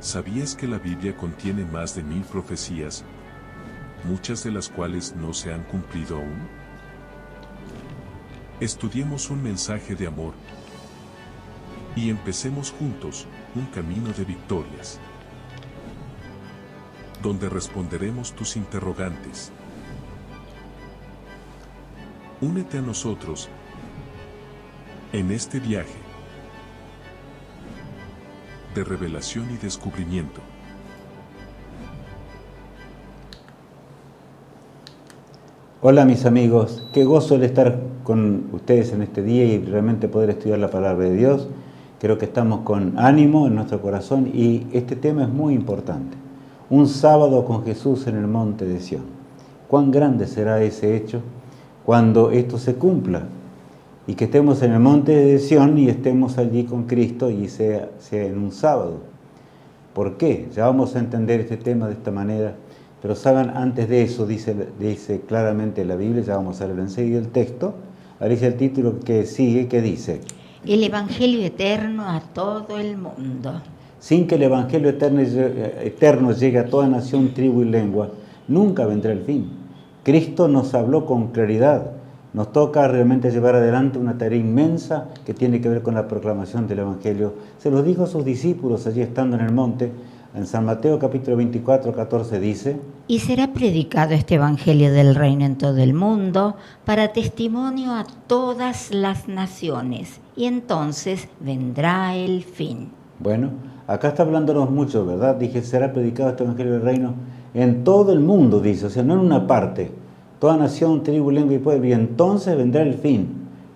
¿Sabías que la Biblia contiene más de 1000 profecías, muchas de las cuales no se han cumplido aún? Estudiemos un mensaje de amor y empecemos juntos un camino de victorias, donde responderemos tus interrogantes. Únete a nosotros en este viaje de revelación y descubrimiento. Hola mis amigos, qué gozo el estar con ustedes en este día y realmente poder estudiar la palabra de Dios. Creo que estamos con ánimo en nuestro corazón y este tema es muy importante. Un sábado con Jesús en el monte de Sión. ¿Cuán grande será ese hecho cuando esto se cumpla? Y que estemos en el monte de Sión y estemos allí con Cristo y sea en un sábado. ¿Por qué? Ya vamos a entender este tema de esta manera. Pero saben, antes de eso dice claramente la Biblia, ya vamos a leer enseguida el texto. Ahora dice el título que sigue, que dice: El Evangelio eterno a todo el mundo. Sin que el Evangelio eterno llegue a toda nación, tribu y lengua, nunca vendrá el fin. Cristo nos habló con claridad. Nos toca realmente llevar adelante una tarea inmensa que tiene que ver con la proclamación del Evangelio. Se lo dijo a sus discípulos allí estando en el monte. En San Mateo capítulo 24, 14 dice: Y será predicado este Evangelio del reino en todo el mundo para testimonio a todas las naciones, y entonces vendrá el fin. Bueno, acá está hablándonos mucho, ¿verdad? Dije, será predicado este Evangelio del reino en todo el mundo, dice, o sea, no en una parte. Toda nación, tribu, lengua y pueblo, y entonces vendrá el fin,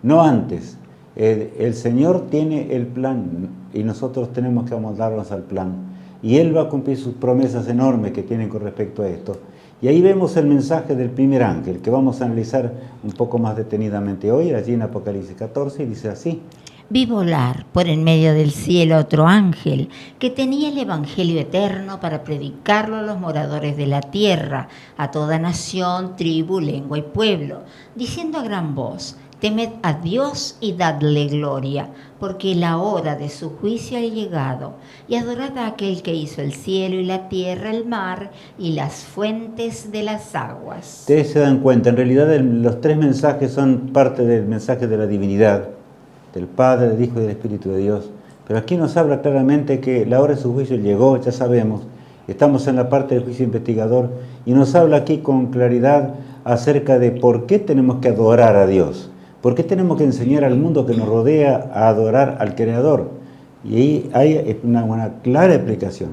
no antes. El Señor tiene el plan y nosotros tenemos que amoldarnos al plan. Y Él va a cumplir sus promesas enormes que tienen con respecto a esto. Y ahí vemos el mensaje del primer ángel, que vamos a analizar un poco más detenidamente hoy, allí en Apocalipsis 14, y dice así: Vi volar por en medio del cielo otro ángel que tenía el Evangelio eterno para predicarlo a los moradores de la tierra, a toda nación, tribu, lengua y pueblo, diciendo a gran voz: Temed a Dios y dadle gloria, porque la hora de su juicio ha llegado, y adorad a aquel que hizo el cielo y la tierra, el mar y las fuentes de las aguas. Ustedes se dan cuenta, en realidad los tres mensajes son parte del mensaje de la divinidad, del Padre, del Hijo y del Espíritu de Dios. Pero aquí nos habla claramente que la hora de su juicio llegó, ya sabemos. Estamos en la parte del juicio investigador y nos habla aquí con claridad acerca de por qué tenemos que adorar a Dios. ¿Por qué tenemos que enseñar al mundo que nos rodea a adorar al Creador? Y ahí hay una clara explicación.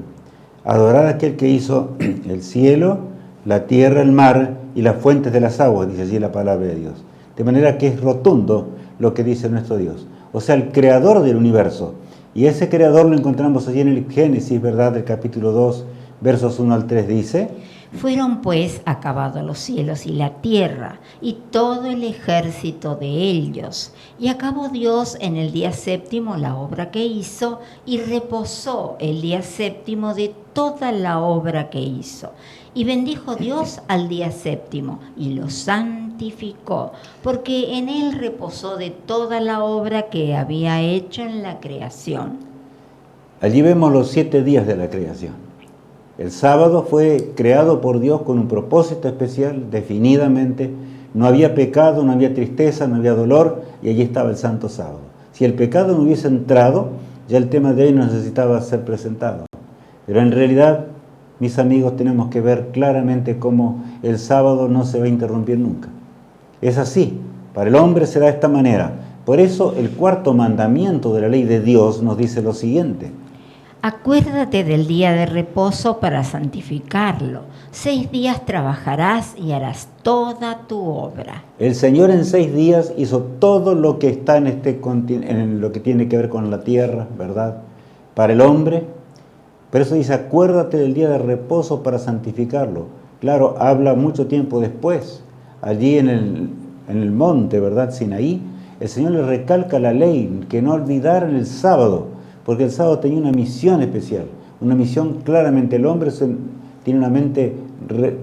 Adorar a aquel que hizo el cielo, la tierra, el mar y las fuentes de las aguas, dice allí la palabra de Dios. De manera que es rotundo lo que dice nuestro Dios. O sea, el creador del universo. Y ese creador lo encontramos allí en el Génesis, ¿verdad? Del capítulo 2, versos 1 al 3, dice: Fueron pues acabados los cielos y la tierra, y todo el ejército de ellos. Y acabó Dios en el día séptimo la obra que hizo, y reposó el día séptimo de toda la obra que hizo. Y bendijo Dios al día séptimo, y lo santificó, porque en él reposó de toda la obra que había hecho en la creación. Allí vemos los 7 días de la creación. El sábado fue creado por Dios con un propósito especial, definidamente. No había pecado, no había tristeza, no había dolor, y allí estaba el santo sábado. Si el pecado no hubiese entrado, ya el tema de hoy no necesitaba ser presentado. Pero en realidad, mis amigos, tenemos que ver claramente cómo el sábado no se va a interrumpir nunca. Es así, para el hombre será de esta manera. Por eso el cuarto mandamiento de la ley de Dios nos dice lo siguiente: Acuérdate del día de reposo para santificarlo. 6 días trabajarás y harás toda tu obra. El Señor en 6 días hizo todo lo que está en lo que tiene que ver con la tierra, ¿verdad? Para el hombre. Por eso dice, acuérdate del día de reposo para santificarlo. Claro, habla mucho tiempo después, allí en el monte, ¿verdad? Sinaí, el Señor le recalca la ley, que no olvidaran el sábado, porque el sábado tenía una misión especial, una misión claramente. El hombre tiene una mente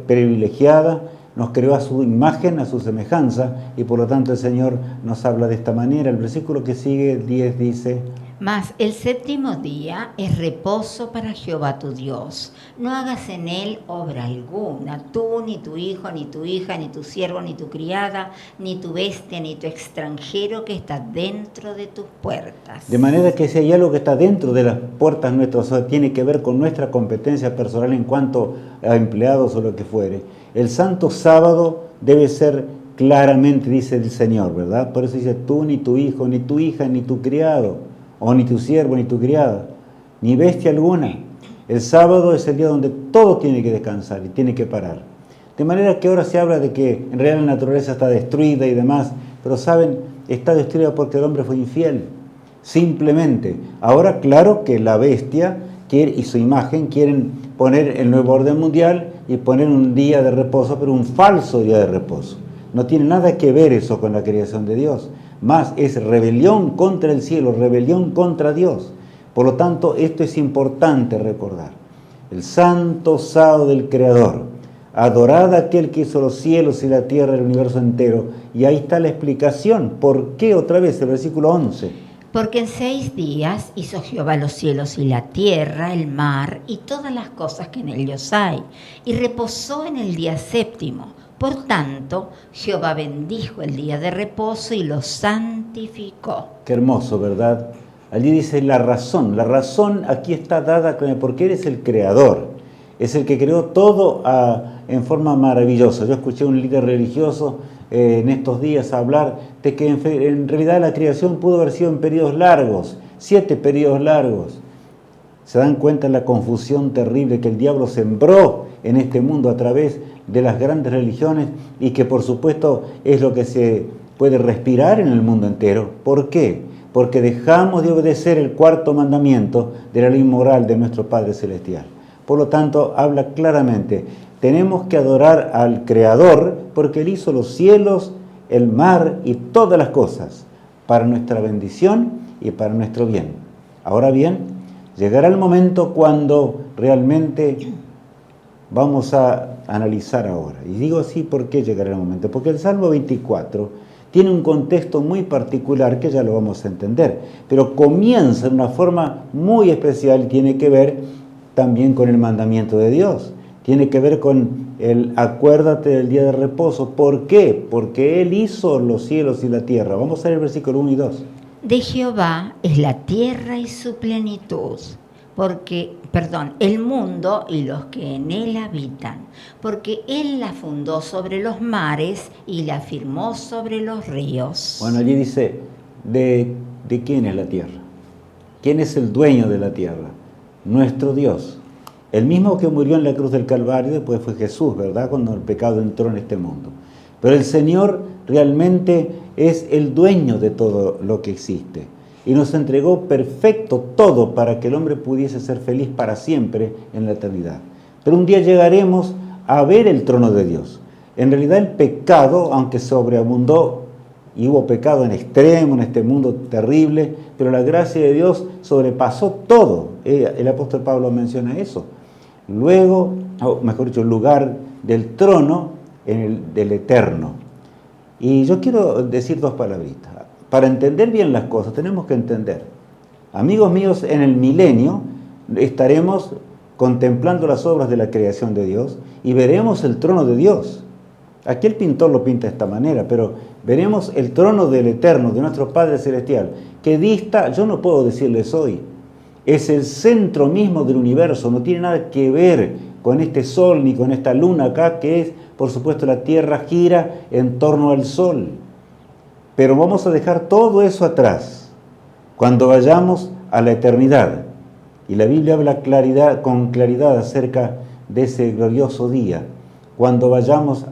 privilegiada, nos creó a su imagen, a su semejanza, y por lo tanto el Señor nos habla de esta manera. El versículo que sigue, el 10, dice: Mas el séptimo día es reposo para Jehová tu Dios. No hagas en él obra alguna, tú, ni tu hijo, ni tu hija, ni tu siervo, ni tu criada, ni tu bestia, ni tu extranjero que está dentro de tus puertas. De manera que si hay algo que está dentro de las puertas nuestras, o sea, tiene que ver con nuestra competencia personal en cuanto a empleados o lo que fuere, el santo sábado debe ser claramente, dice el Señor, ¿verdad? Por eso dice tú, ni tu hijo, ni tu hija, ni tu criado, o ni tu siervo, ni tu criada, ni bestia alguna. El sábado es el día donde todo tiene que descansar y tiene que parar. De manera que ahora se habla de que en realidad la naturaleza está destruida y demás, pero saben, está destruida porque el hombre fue infiel. Simplemente. Ahora, claro que la bestia y su imagen quieren poner el nuevo orden mundial y poner un día de reposo, pero un falso día de reposo. No tiene nada que ver eso con la creación de Dios. Más es rebelión contra el cielo, rebelión contra Dios. Por lo tanto, esto es importante recordar. El santo sábado del Creador. Adorad a aquel que hizo los cielos y la tierra y el universo entero. Y ahí está la explicación. ¿Por qué otra vez el versículo 11? Porque en 6 días hizo Jehová los cielos y la tierra, el mar y todas las cosas que en ellos hay. Y reposó en el día séptimo. Por tanto, Jehová bendijo el día de reposo y lo santificó. Qué hermoso, ¿verdad? Allí dice la razón. La razón aquí está dada porque eres el creador. Es el que creó todo en forma maravillosa. Yo escuché a un líder religioso en estos días hablar de que en realidad la creación pudo haber sido en periodos largos, 7 periodos largos. Se dan cuenta de la confusión terrible que el diablo sembró en este mundo a través de las grandes religiones y que por supuesto es lo que se puede respirar en el mundo entero. ¿Por qué? Porque dejamos de obedecer el 4º mandamiento de la ley moral de nuestro Padre Celestial. Por lo tanto, habla claramente, tenemos que adorar al Creador porque Él hizo los cielos, el mar y todas las cosas para nuestra bendición y para nuestro bien. Ahora bien, llegará el momento cuando realmente vamos a analizar ahora. Y digo así, ¿por qué llegará el momento? Porque el Salmo 24 tiene un contexto muy particular que ya lo vamos a entender, pero comienza de una forma muy especial y tiene que ver también con el mandamiento de Dios. Tiene que ver con el acuérdate del día de reposo. ¿Por qué? Porque Él hizo los cielos y la tierra. Vamos a ver el versículo 1 y 2. De Jehová es la tierra y su plenitud, el mundo y los que en él habitan, porque él la fundó sobre los mares y la firmó sobre los ríos. Bueno, allí dice, ¿de quién es la tierra? ¿Quién es el dueño de la tierra? Nuestro Dios. El mismo que murió en la cruz del Calvario, después fue Jesús, ¿verdad? Cuando el pecado entró en este mundo. Pero el Señor realmente es el dueño de todo lo que existe. Y nos entregó perfecto todo para que el hombre pudiese ser feliz para siempre en la eternidad. Pero un día llegaremos a ver el trono de Dios. En realidad el pecado, aunque sobreabundó y hubo pecado en extremo en este mundo terrible, pero la gracia de Dios sobrepasó todo. El apóstol Pablo menciona eso. Luego, mejor dicho, el lugar del trono del eterno. Y yo quiero decir 2 palabritas. Para entender bien las cosas tenemos que entender. Amigos míos, en el milenio estaremos contemplando las obras de la creación de Dios y veremos el trono de Dios. Aquí el pintor lo pinta de esta manera, pero veremos el trono del Eterno, de nuestro Padre Celestial, que dista, yo no puedo decirles hoy, es el centro mismo del universo, no tiene nada que ver con este sol ni con esta luna acá, que es, por supuesto, la Tierra gira en torno al sol. Pero vamos a dejar todo eso atrás cuando vayamos a la eternidad. Y la Biblia habla con claridad acerca de ese glorioso día. Cuando vayamos,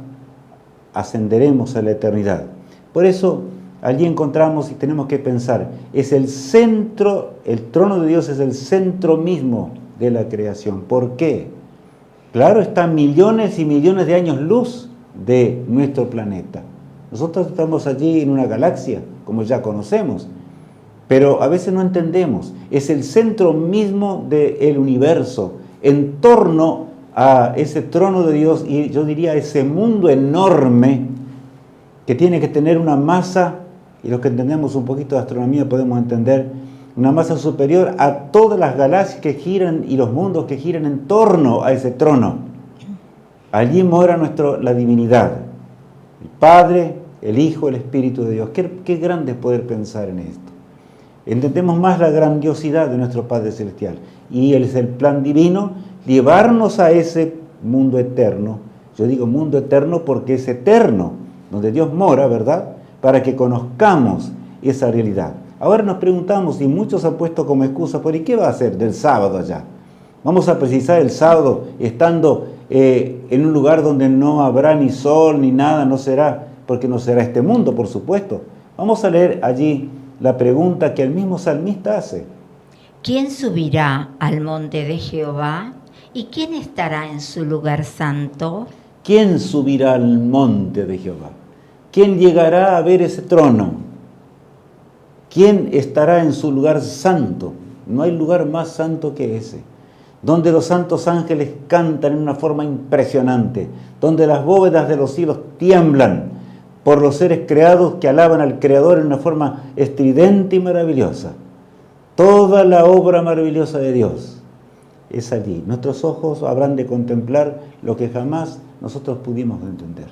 ascenderemos a la eternidad. Por eso, allí encontramos y tenemos que pensar, es el centro, el trono de Dios es el centro mismo de la creación. ¿Por qué? Claro, están millones y millones de años luz de nuestro planeta. Nosotros estamos allí en una galaxia, como ya conocemos, pero a veces no entendemos. Es el centro mismo del universo, en torno a ese trono de Dios y yo diría ese mundo enorme que tiene que tener una masa, y los que entendemos un poquito de astronomía podemos entender una masa superior a todas las galaxias que giran y los mundos que giran en torno a ese trono. Allí mora la divinidad, el Padre, el Hijo, el Espíritu de Dios. Qué grande es poder pensar en esto. Entendemos más la grandiosidad de nuestro Padre Celestial. Y es el plan divino llevarnos a ese mundo eterno. Yo digo mundo eterno porque es eterno, donde Dios mora, ¿verdad? Para que conozcamos esa realidad. Ahora nos preguntamos, y muchos han puesto como excusa, ¿por qué va a ser del sábado allá? Vamos a precisar el sábado estando en un lugar donde no habrá ni sol ni nada, no será, porque no será este mundo, por supuesto. Vamos a leer allí la pregunta que el mismo salmista hace. ¿Quién subirá al monte de Jehová? ¿Y quién estará en su lugar santo? ¿Quién subirá al monte de Jehová? ¿Quién llegará a ver ese trono? ¿Quién estará en su lugar santo? No hay lugar más santo que ese, donde los santos ángeles cantan en una forma impresionante, donde las bóvedas de los cielos tiemblan por los seres creados que alaban al Creador en una forma estridente y maravillosa. Toda la obra maravillosa de Dios es allí. Nuestros ojos habrán de contemplar lo que jamás nosotros pudimos entender.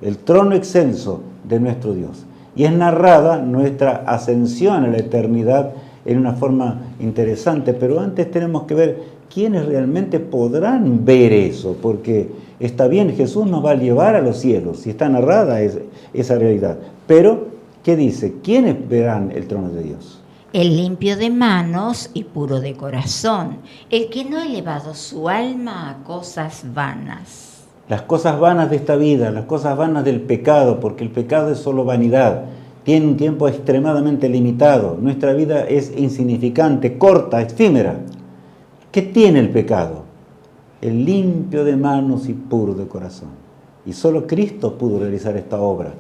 El trono excelso de nuestro Dios. Y es narrada nuestra ascensión a la eternidad en una forma interesante, pero antes tenemos que ver quiénes realmente podrán ver eso, porque está bien, Jesús nos va a llevar a los cielos, y está narrada esa realidad. Pero, ¿qué dice? ¿Quiénes verán el trono de Dios? El limpio de manos y puro de corazón, el que no ha elevado su alma a cosas vanas. Las cosas vanas de esta vida, las cosas vanas del pecado, porque el pecado es solo vanidad, tiene un tiempo extremadamente limitado, nuestra vida es insignificante, corta, efímera. ¿Qué tiene el pecado? El limpio de manos y puro de corazón. Y solo Cristo pudo realizar esta obra.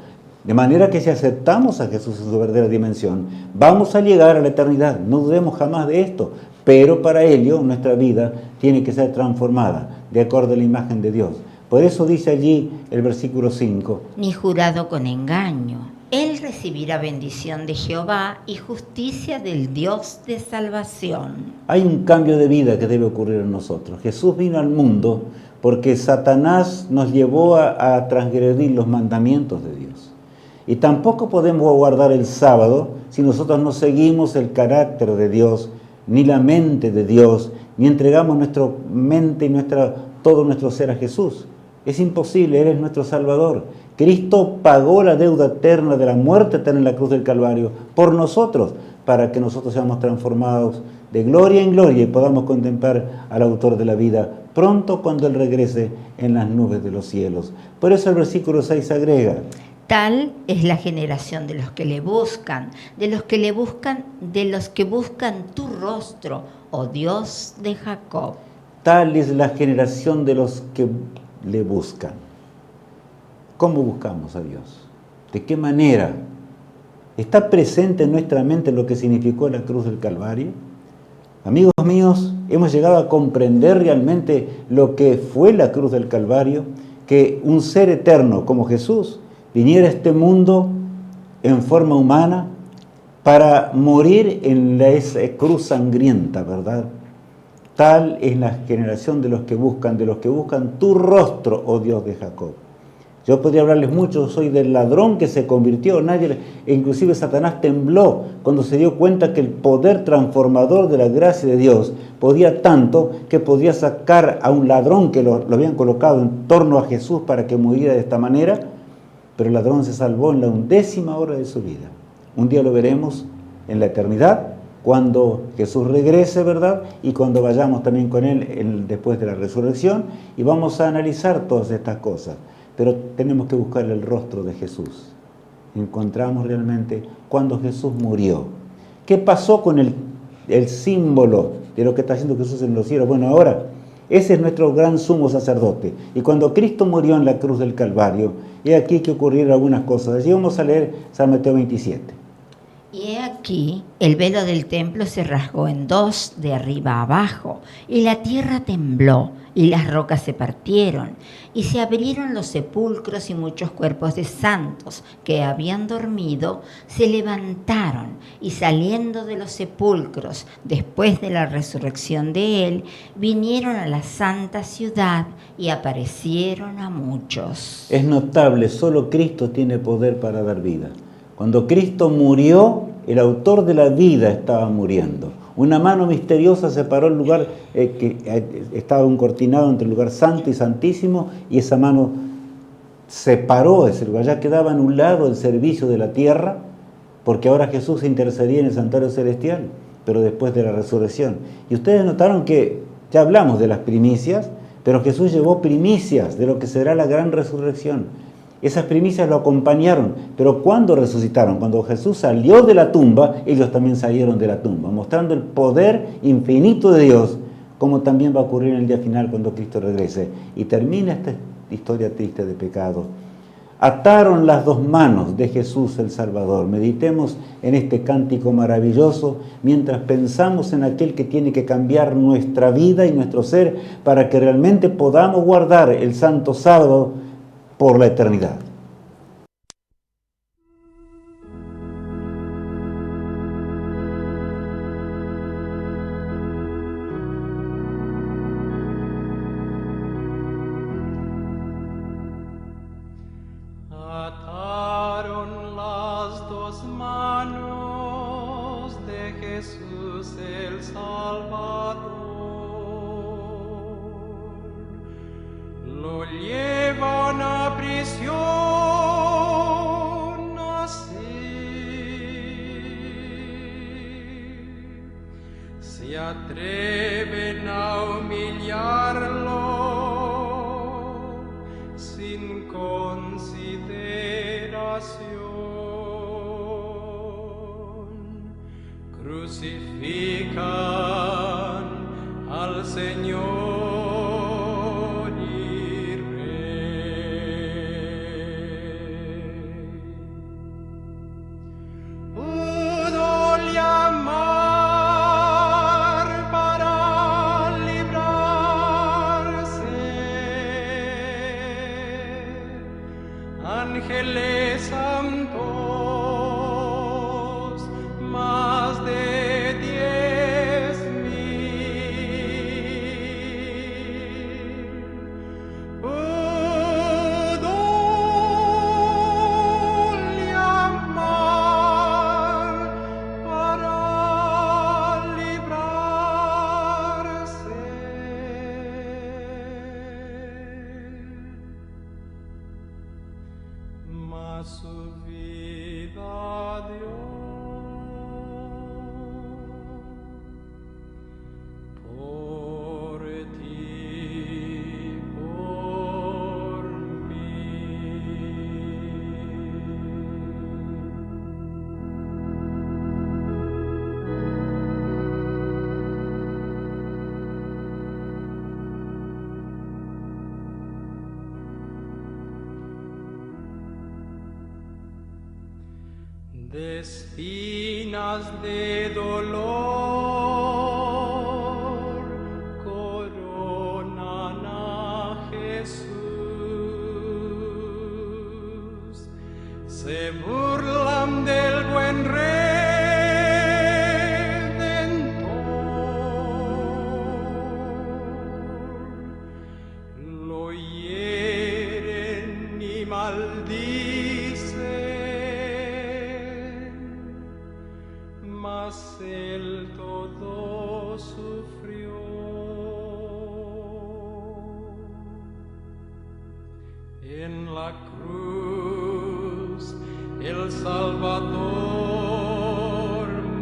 De manera que si aceptamos a Jesús en su verdadera dimensión, vamos a llegar a la eternidad. No dudemos jamás de esto. Pero para ello nuestra vida tiene que ser transformada de acuerdo a la imagen de Dios. Por eso dice allí el versículo 5. Ni jurado con engaño. Él recibirá bendición de Jehová y justicia del Dios de salvación. Hay un cambio de vida que debe ocurrir en nosotros. Jesús vino al mundo porque Satanás nos llevó a transgredir los mandamientos de Dios. Y tampoco podemos guardar el sábado si nosotros no seguimos el carácter de Dios, ni la mente de Dios, ni entregamos nuestra mente y todo nuestro ser a Jesús. Es imposible, Él es nuestro Salvador. Cristo pagó la deuda eterna de la muerte eterna en la cruz del Calvario por nosotros, para que nosotros seamos transformados de gloria en gloria y podamos contemplar al autor de la vida pronto cuando Él regrese en las nubes de los cielos. Por eso el versículo 6 agrega: Tal es la generación de los que le buscan, de los que buscan tu rostro, oh Dios de Jacob. Tal es la generación de los que le buscan. ¿Cómo buscamos a Dios? ¿De qué manera? ¿Está presente en nuestra mente lo que significó la cruz del Calvario? Amigos míos, hemos llegado a comprender realmente lo que fue la cruz del Calvario, que un ser eterno como Jesús viniera a este mundo en forma humana para morir en esa cruz sangrienta, ¿verdad? Tal es la generación de los que buscan tu rostro, oh Dios de Jacob. Yo podría hablarles mucho, soy del ladrón que se convirtió, inclusive Satanás tembló cuando se dio cuenta que el poder transformador de la gracia de Dios podía tanto que podía sacar a un ladrón que lo habían colocado en torno a Jesús para que muriera de esta manera, pero el ladrón se salvó en la 11ª hora de su vida. Un día lo veremos en la eternidad, cuando Jesús regrese, ¿verdad? Y cuando vayamos también con Él después de la resurrección, y vamos a analizar todas estas cosas. Pero tenemos que buscar el rostro de Jesús. Encontramos realmente cuando Jesús murió. ¿Qué pasó con el símbolo de lo que está haciendo Jesús en los cielos? Bueno, ahora, ese es nuestro gran sumo sacerdote. Y cuando Cristo murió en la cruz del Calvario, he aquí que ocurrieron algunas cosas. Allí vamos a leer San Mateo 27. Y he aquí, el velo del templo se rasgó en dos, de arriba a abajo, y la tierra tembló, y las rocas se partieron, y se abrieron los sepulcros, y muchos cuerpos de santos que habían dormido se levantaron, y saliendo de los sepulcros, después de la resurrección de él, vinieron a la santa ciudad y aparecieron a muchos. Es notable, solo Cristo tiene poder para dar vida. Cuando Cristo murió, el autor de la vida estaba muriendo. Una mano misteriosa separó el lugar que estaba encortinado entre el lugar santo y santísimo, y esa mano separó ese lugar. Ya quedaba anulado el servicio de la tierra, porque ahora Jesús intercedía en el santuario celestial, pero después de la resurrección. Y ustedes notaron que ya hablamos de las primicias, pero Jesús llevó primicias de lo que será la gran resurrección. Esas primicias lo acompañaron, pero ¿cuándo resucitaron? Cuando Jesús salió de la tumba, ellos también salieron de la tumba, mostrando el poder infinito de Dios, como también va a ocurrir en el día final cuando Cristo regrese. Y termina esta historia triste de pecado. Ataron las dos manos de Jesús el Salvador. Meditemos en este cántico maravilloso mientras pensamos en aquel que tiene que cambiar nuestra vida y nuestro ser para que realmente podamos guardar el Santo Sábado por la eternidad. Ataron las dos manos de Jesús el Salvador, lo llevan a prisión así, se atreven a humillarlo sin consideración, crucifican al Señor. Ángeles santos, más de 10,000, pudo llamar para librarse. Mas su vida dio por ti, por mí. De espinas de dolor coronan a Jesús, se burlan del buen Redentor, lo hieren y maldicen. Mas él todo sufrió. En la cruz el Salvador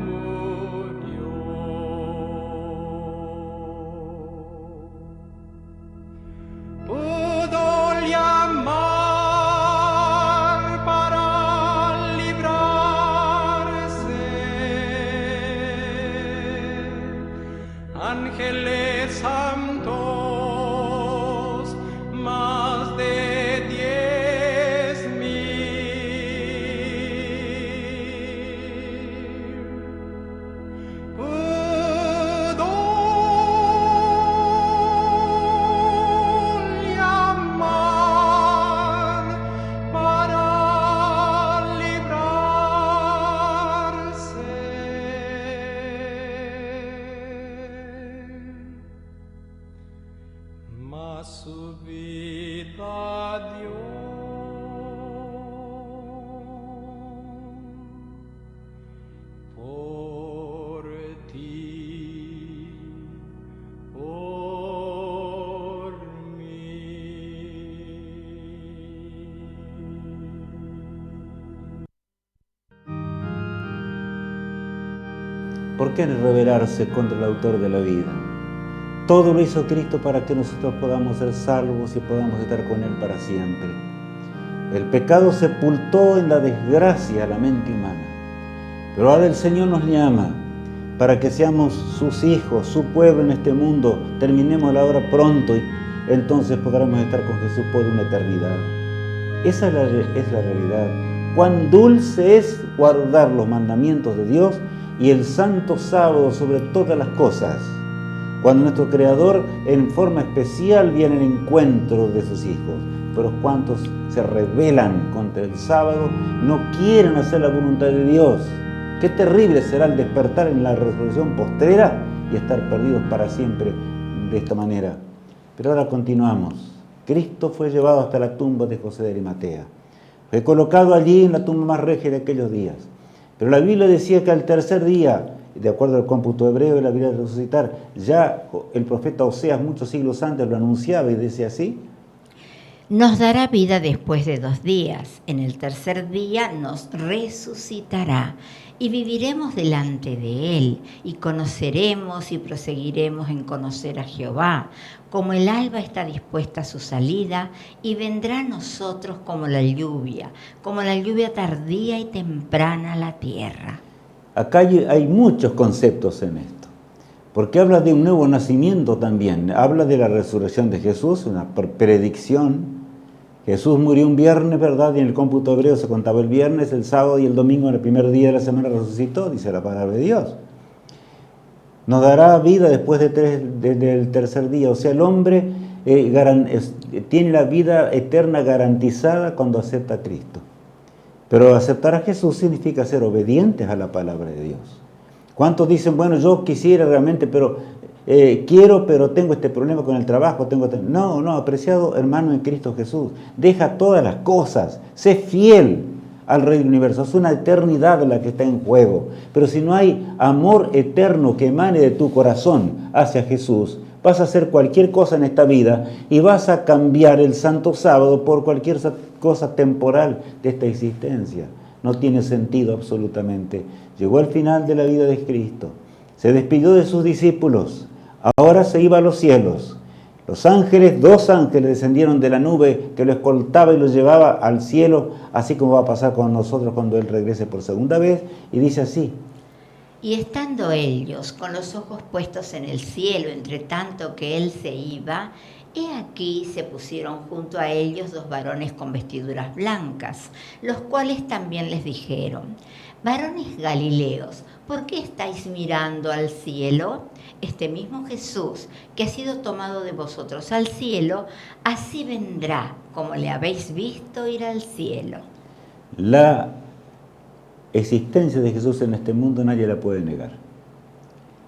murió. Pudo llamar para librarse. Ángeles santos, más de 10,000, ¿Por qué rebelarse contra el autor de la vida? Todo lo hizo Cristo para que nosotros podamos ser salvos y podamos estar con Él para siempre. El pecado sepultó en la desgracia a la mente humana. Pero ahora el Señor nos llama para que seamos sus hijos, su pueblo en este mundo. Terminemos la obra pronto y entonces podremos estar con Jesús por una eternidad. Esa es la realidad. Cuán dulce es guardar los mandamientos de Dios y el santo sábado sobre todas las cosas, cuando nuestro Creador en forma especial viene en encuentro de sus hijos. Pero cuantos se rebelan contra el sábado, no quieren hacer la voluntad de Dios. Qué terrible será el despertar en la resurrección postrera y estar perdidos para siempre de esta manera. Pero ahora continuamos. Cristo fue llevado hasta la tumba de José de Arimatea. Fue colocado allí en la tumba más regia de aquellos días. Pero la Biblia decía que al tercer día, de acuerdo al cómputo hebreo de la Biblia de resucitar, ya el profeta Oseas muchos siglos antes lo anunciaba y decía así: nos dará vida después de 2 días. En el tercer día nos resucitará y viviremos delante de Él y conoceremos y proseguiremos en conocer a Jehová. Como el alba está dispuesta a su salida y vendrá a nosotros como la lluvia tardía y temprana a la tierra. Acá hay muchos conceptos en esto, porque habla de un nuevo nacimiento también, habla de la resurrección de Jesús, una predicción. Jesús murió un viernes, ¿verdad? Y en el cómputo hebreo se contaba el viernes, el sábado y el domingo, en el primer día de la semana resucitó, dice la palabra de Dios. Nos dará vida después del tercer día. O sea, el hombre tiene la vida eterna garantizada cuando acepta a Cristo. Pero aceptar a Jesús significa ser obedientes a la palabra de Dios. ¿Cuántos dicen, bueno, yo quisiera realmente, pero quiero, pero tengo este problema con el trabajo? No, apreciado hermano en Cristo Jesús, deja todas las cosas, sé fiel al Rey del Universo. Es una eternidad la que está en juego. Pero si no hay amor eterno que emane de tu corazón hacia Jesús, vas a hacer cualquier cosa en esta vida y vas a cambiar el Santo Sábado por cualquier cosa temporal de esta existencia. No tiene sentido absolutamente. Llegó el final de la vida de Cristo. Se despidió de sus discípulos. Ahora se iba a los cielos. Los ángeles, 2 ángeles descendieron de la nube que lo escoltaba y lo llevaba al cielo, así como va a pasar con nosotros cuando Él regrese por segunda vez. Y dice así: y estando ellos con los ojos puestos en el cielo, entre tanto que Él se iba, he aquí se pusieron junto a ellos 2 varones con vestiduras blancas, los cuales también les dijeron: varones Galileos, ¿por qué estáis mirando al cielo? Este mismo Jesús, que ha sido tomado de vosotros al cielo, así vendrá, como le habéis visto ir al cielo. La existencia de Jesús en este mundo nadie la puede negar.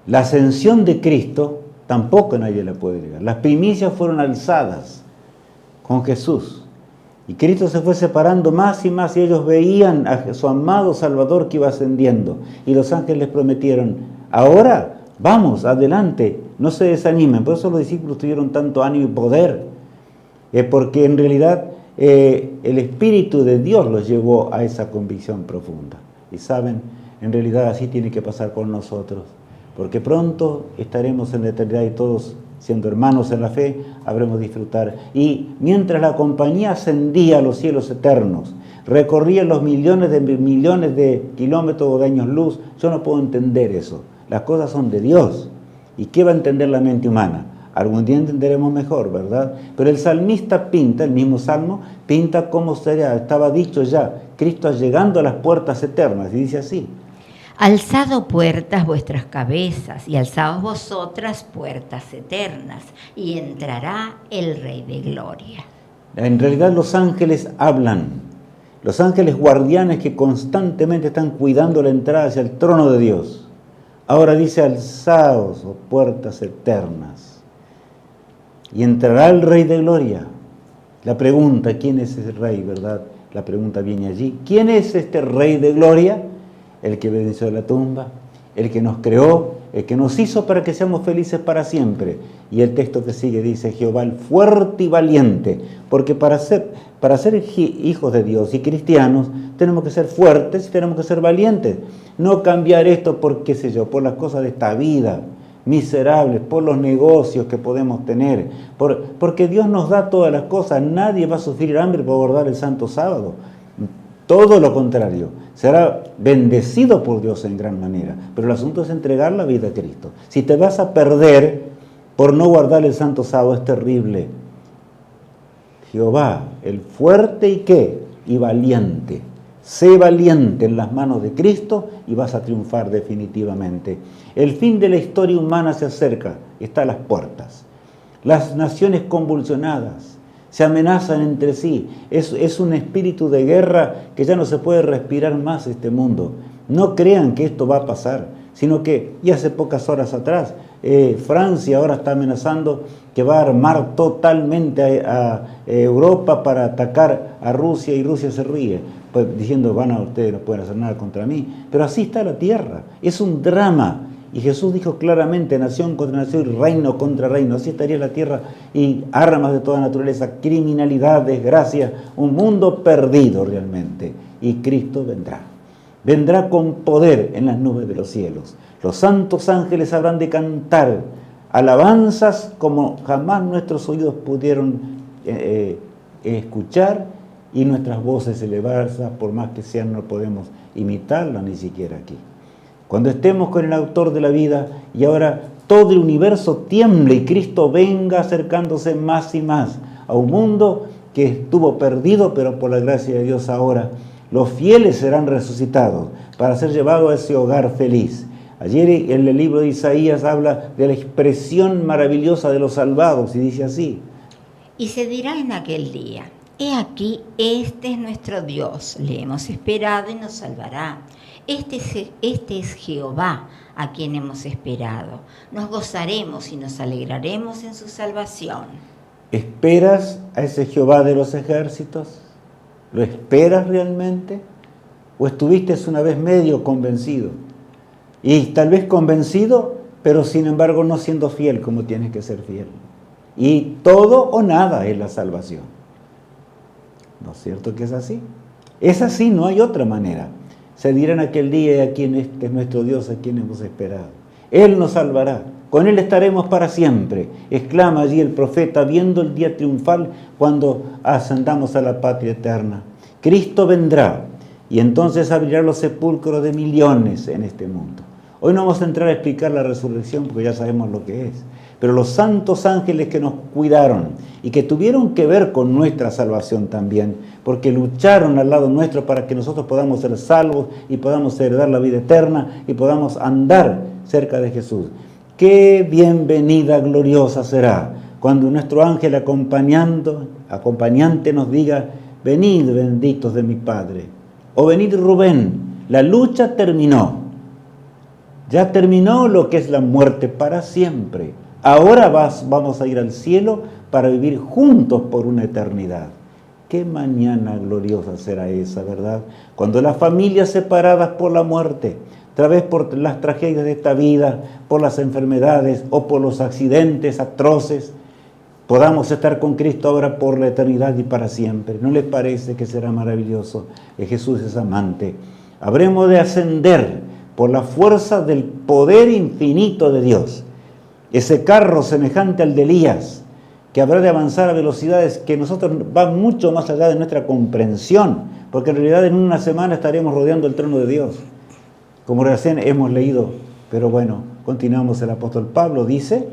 La ascensión de Cristo tampoco nadie la puede negar. Las primicias fueron alzadas con Jesús. Y Cristo se fue separando más y más y ellos veían a su amado Salvador que iba ascendiendo. Y los ángeles les prometieron: ahora vamos, adelante, no se desanimen. Por eso los discípulos tuvieron tanto ánimo y poder. Porque en realidad el Espíritu de Dios los llevó a esa convicción profunda. Y saben, en realidad así tiene que pasar con nosotros. Porque pronto estaremos en la eternidad y todos, siendo hermanos en la fe, habremos de disfrutar. Y mientras la compañía ascendía a los cielos eternos, recorría los millones de kilómetros o de años luz, yo no puedo entender eso. Las cosas son de Dios. ¿Y qué va a entender la mente humana? Algún día entenderemos mejor, ¿verdad? Pero el salmista pinta, el mismo salmo, pinta cómo estaba dicho ya, Cristo llegando a las puertas eternas, y dice así: alzado puertas vuestras cabezas, y alzaos vosotras puertas eternas, y entrará el Rey de Gloria. En realidad los ángeles hablan, los ángeles guardianes que constantemente están cuidando la entrada hacia el trono de Dios. Ahora dice: alzaos, oh puertas eternas, y entrará el Rey de Gloria. La pregunta, ¿quién es ese Rey, verdad? La pregunta viene allí: ¿quién es este Rey de Gloria? El que venció la tumba, el que nos creó, el que nos hizo para que seamos felices para siempre. Y el texto que sigue dice, Jehová el fuerte y valiente, porque para ser hijos de Dios y cristianos tenemos que ser fuertes y tenemos que ser valientes. No cambiar esto por, qué sé yo, por las cosas de esta vida miserables, por los negocios que podemos tener, porque Dios nos da todas las cosas. Nadie va a sufrir hambre por guardar el Santo Sábado. Todo lo contrario, será bendecido por Dios en gran manera. Pero el asunto es entregar la vida a Cristo. Si te vas a perder por no guardar el Santo Sábado, es terrible. Jehová, el fuerte y qué, y valiente. Sé valiente en las manos de Cristo y vas a triunfar definitivamente. El fin de la historia humana se acerca, está a las puertas. Las naciones convulsionadas se amenazan entre sí. Es un espíritu de guerra que ya no se puede respirar más este mundo. No crean que esto va a pasar, sino que, y hace pocas horas atrás, Francia ahora está amenazando que va a armar totalmente a Europa para atacar a Rusia, y Rusia se ríe, pues, diciendo, ustedes no pueden hacer nada contra mí. Pero así está la tierra, es un drama. Y Jesús dijo claramente, nación contra nación y reino contra reino. Así estaría la tierra, y armas de toda naturaleza, criminalidad, desgracia, un mundo perdido realmente. Y Cristo vendrá. Vendrá con poder en las nubes de los cielos. Los santos ángeles habrán de cantar alabanzas como jamás nuestros oídos pudieron escuchar, y nuestras voces elevarse, por más que sean, no podemos imitarlas ni siquiera aquí. Cuando estemos con el autor de la vida y ahora todo el universo tiemble y Cristo venga acercándose más y más a un mundo que estuvo perdido, pero por la gracia de Dios ahora los fieles serán resucitados para ser llevados a ese hogar feliz. Ayer en el libro de Isaías habla de la expresión maravillosa de los salvados y dice así. Y se dirá en aquel día, he aquí, este es nuestro Dios, le hemos esperado y nos salvará. Este es Jehová, a quien hemos esperado. Nos gozaremos y nos alegraremos en su salvación. ¿Esperas a ese Jehová de los ejércitos? ¿Lo esperas realmente? ¿O estuviste una vez medio convencido? Y tal vez convencido, pero sin embargo no siendo fiel como tienes que ser fiel. Y todo o nada es la salvación. ¿No es cierto que es así? Es así, no hay otra manera. Se dirá en aquel día, a quien este es nuestro Dios, a quien hemos esperado. Él nos salvará, con Él estaremos para siempre, exclama allí el profeta, viendo el día triunfal cuando ascendamos a la patria eterna. Cristo vendrá, y entonces abrirá los sepulcros de millones en este mundo. Hoy no vamos a entrar a explicar la resurrección porque ya sabemos lo que es. Pero los santos ángeles que nos cuidaron y que tuvieron que ver con nuestra salvación también, porque lucharon al lado nuestro para que nosotros podamos ser salvos y podamos heredar la vida eterna y podamos andar cerca de Jesús. Qué bienvenida gloriosa será cuando nuestro ángel acompañante nos diga, venid benditos de mi Padre, o venid Rubén, la lucha terminó. Ya terminó lo que es la muerte para siempre. Ahora vamos a ir al cielo para vivir juntos por una eternidad. Qué mañana gloriosa será esa, ¿verdad? Cuando las familias separadas por la muerte, otra vez por las tragedias de esta vida, por las enfermedades o por los accidentes atroces, podamos estar con Cristo ahora por la eternidad y para siempre. ¿No les parece que será maravilloso? Jesús es amante. Habremos de ascender por la fuerza del poder infinito de Dios. Ese carro semejante al de Elías, que habrá de avanzar a velocidades que nosotros van mucho más allá de nuestra comprensión, porque en realidad en una semana estaremos rodeando el trono de Dios, como recién hemos leído. Pero bueno, continuamos. El apóstol Pablo dice,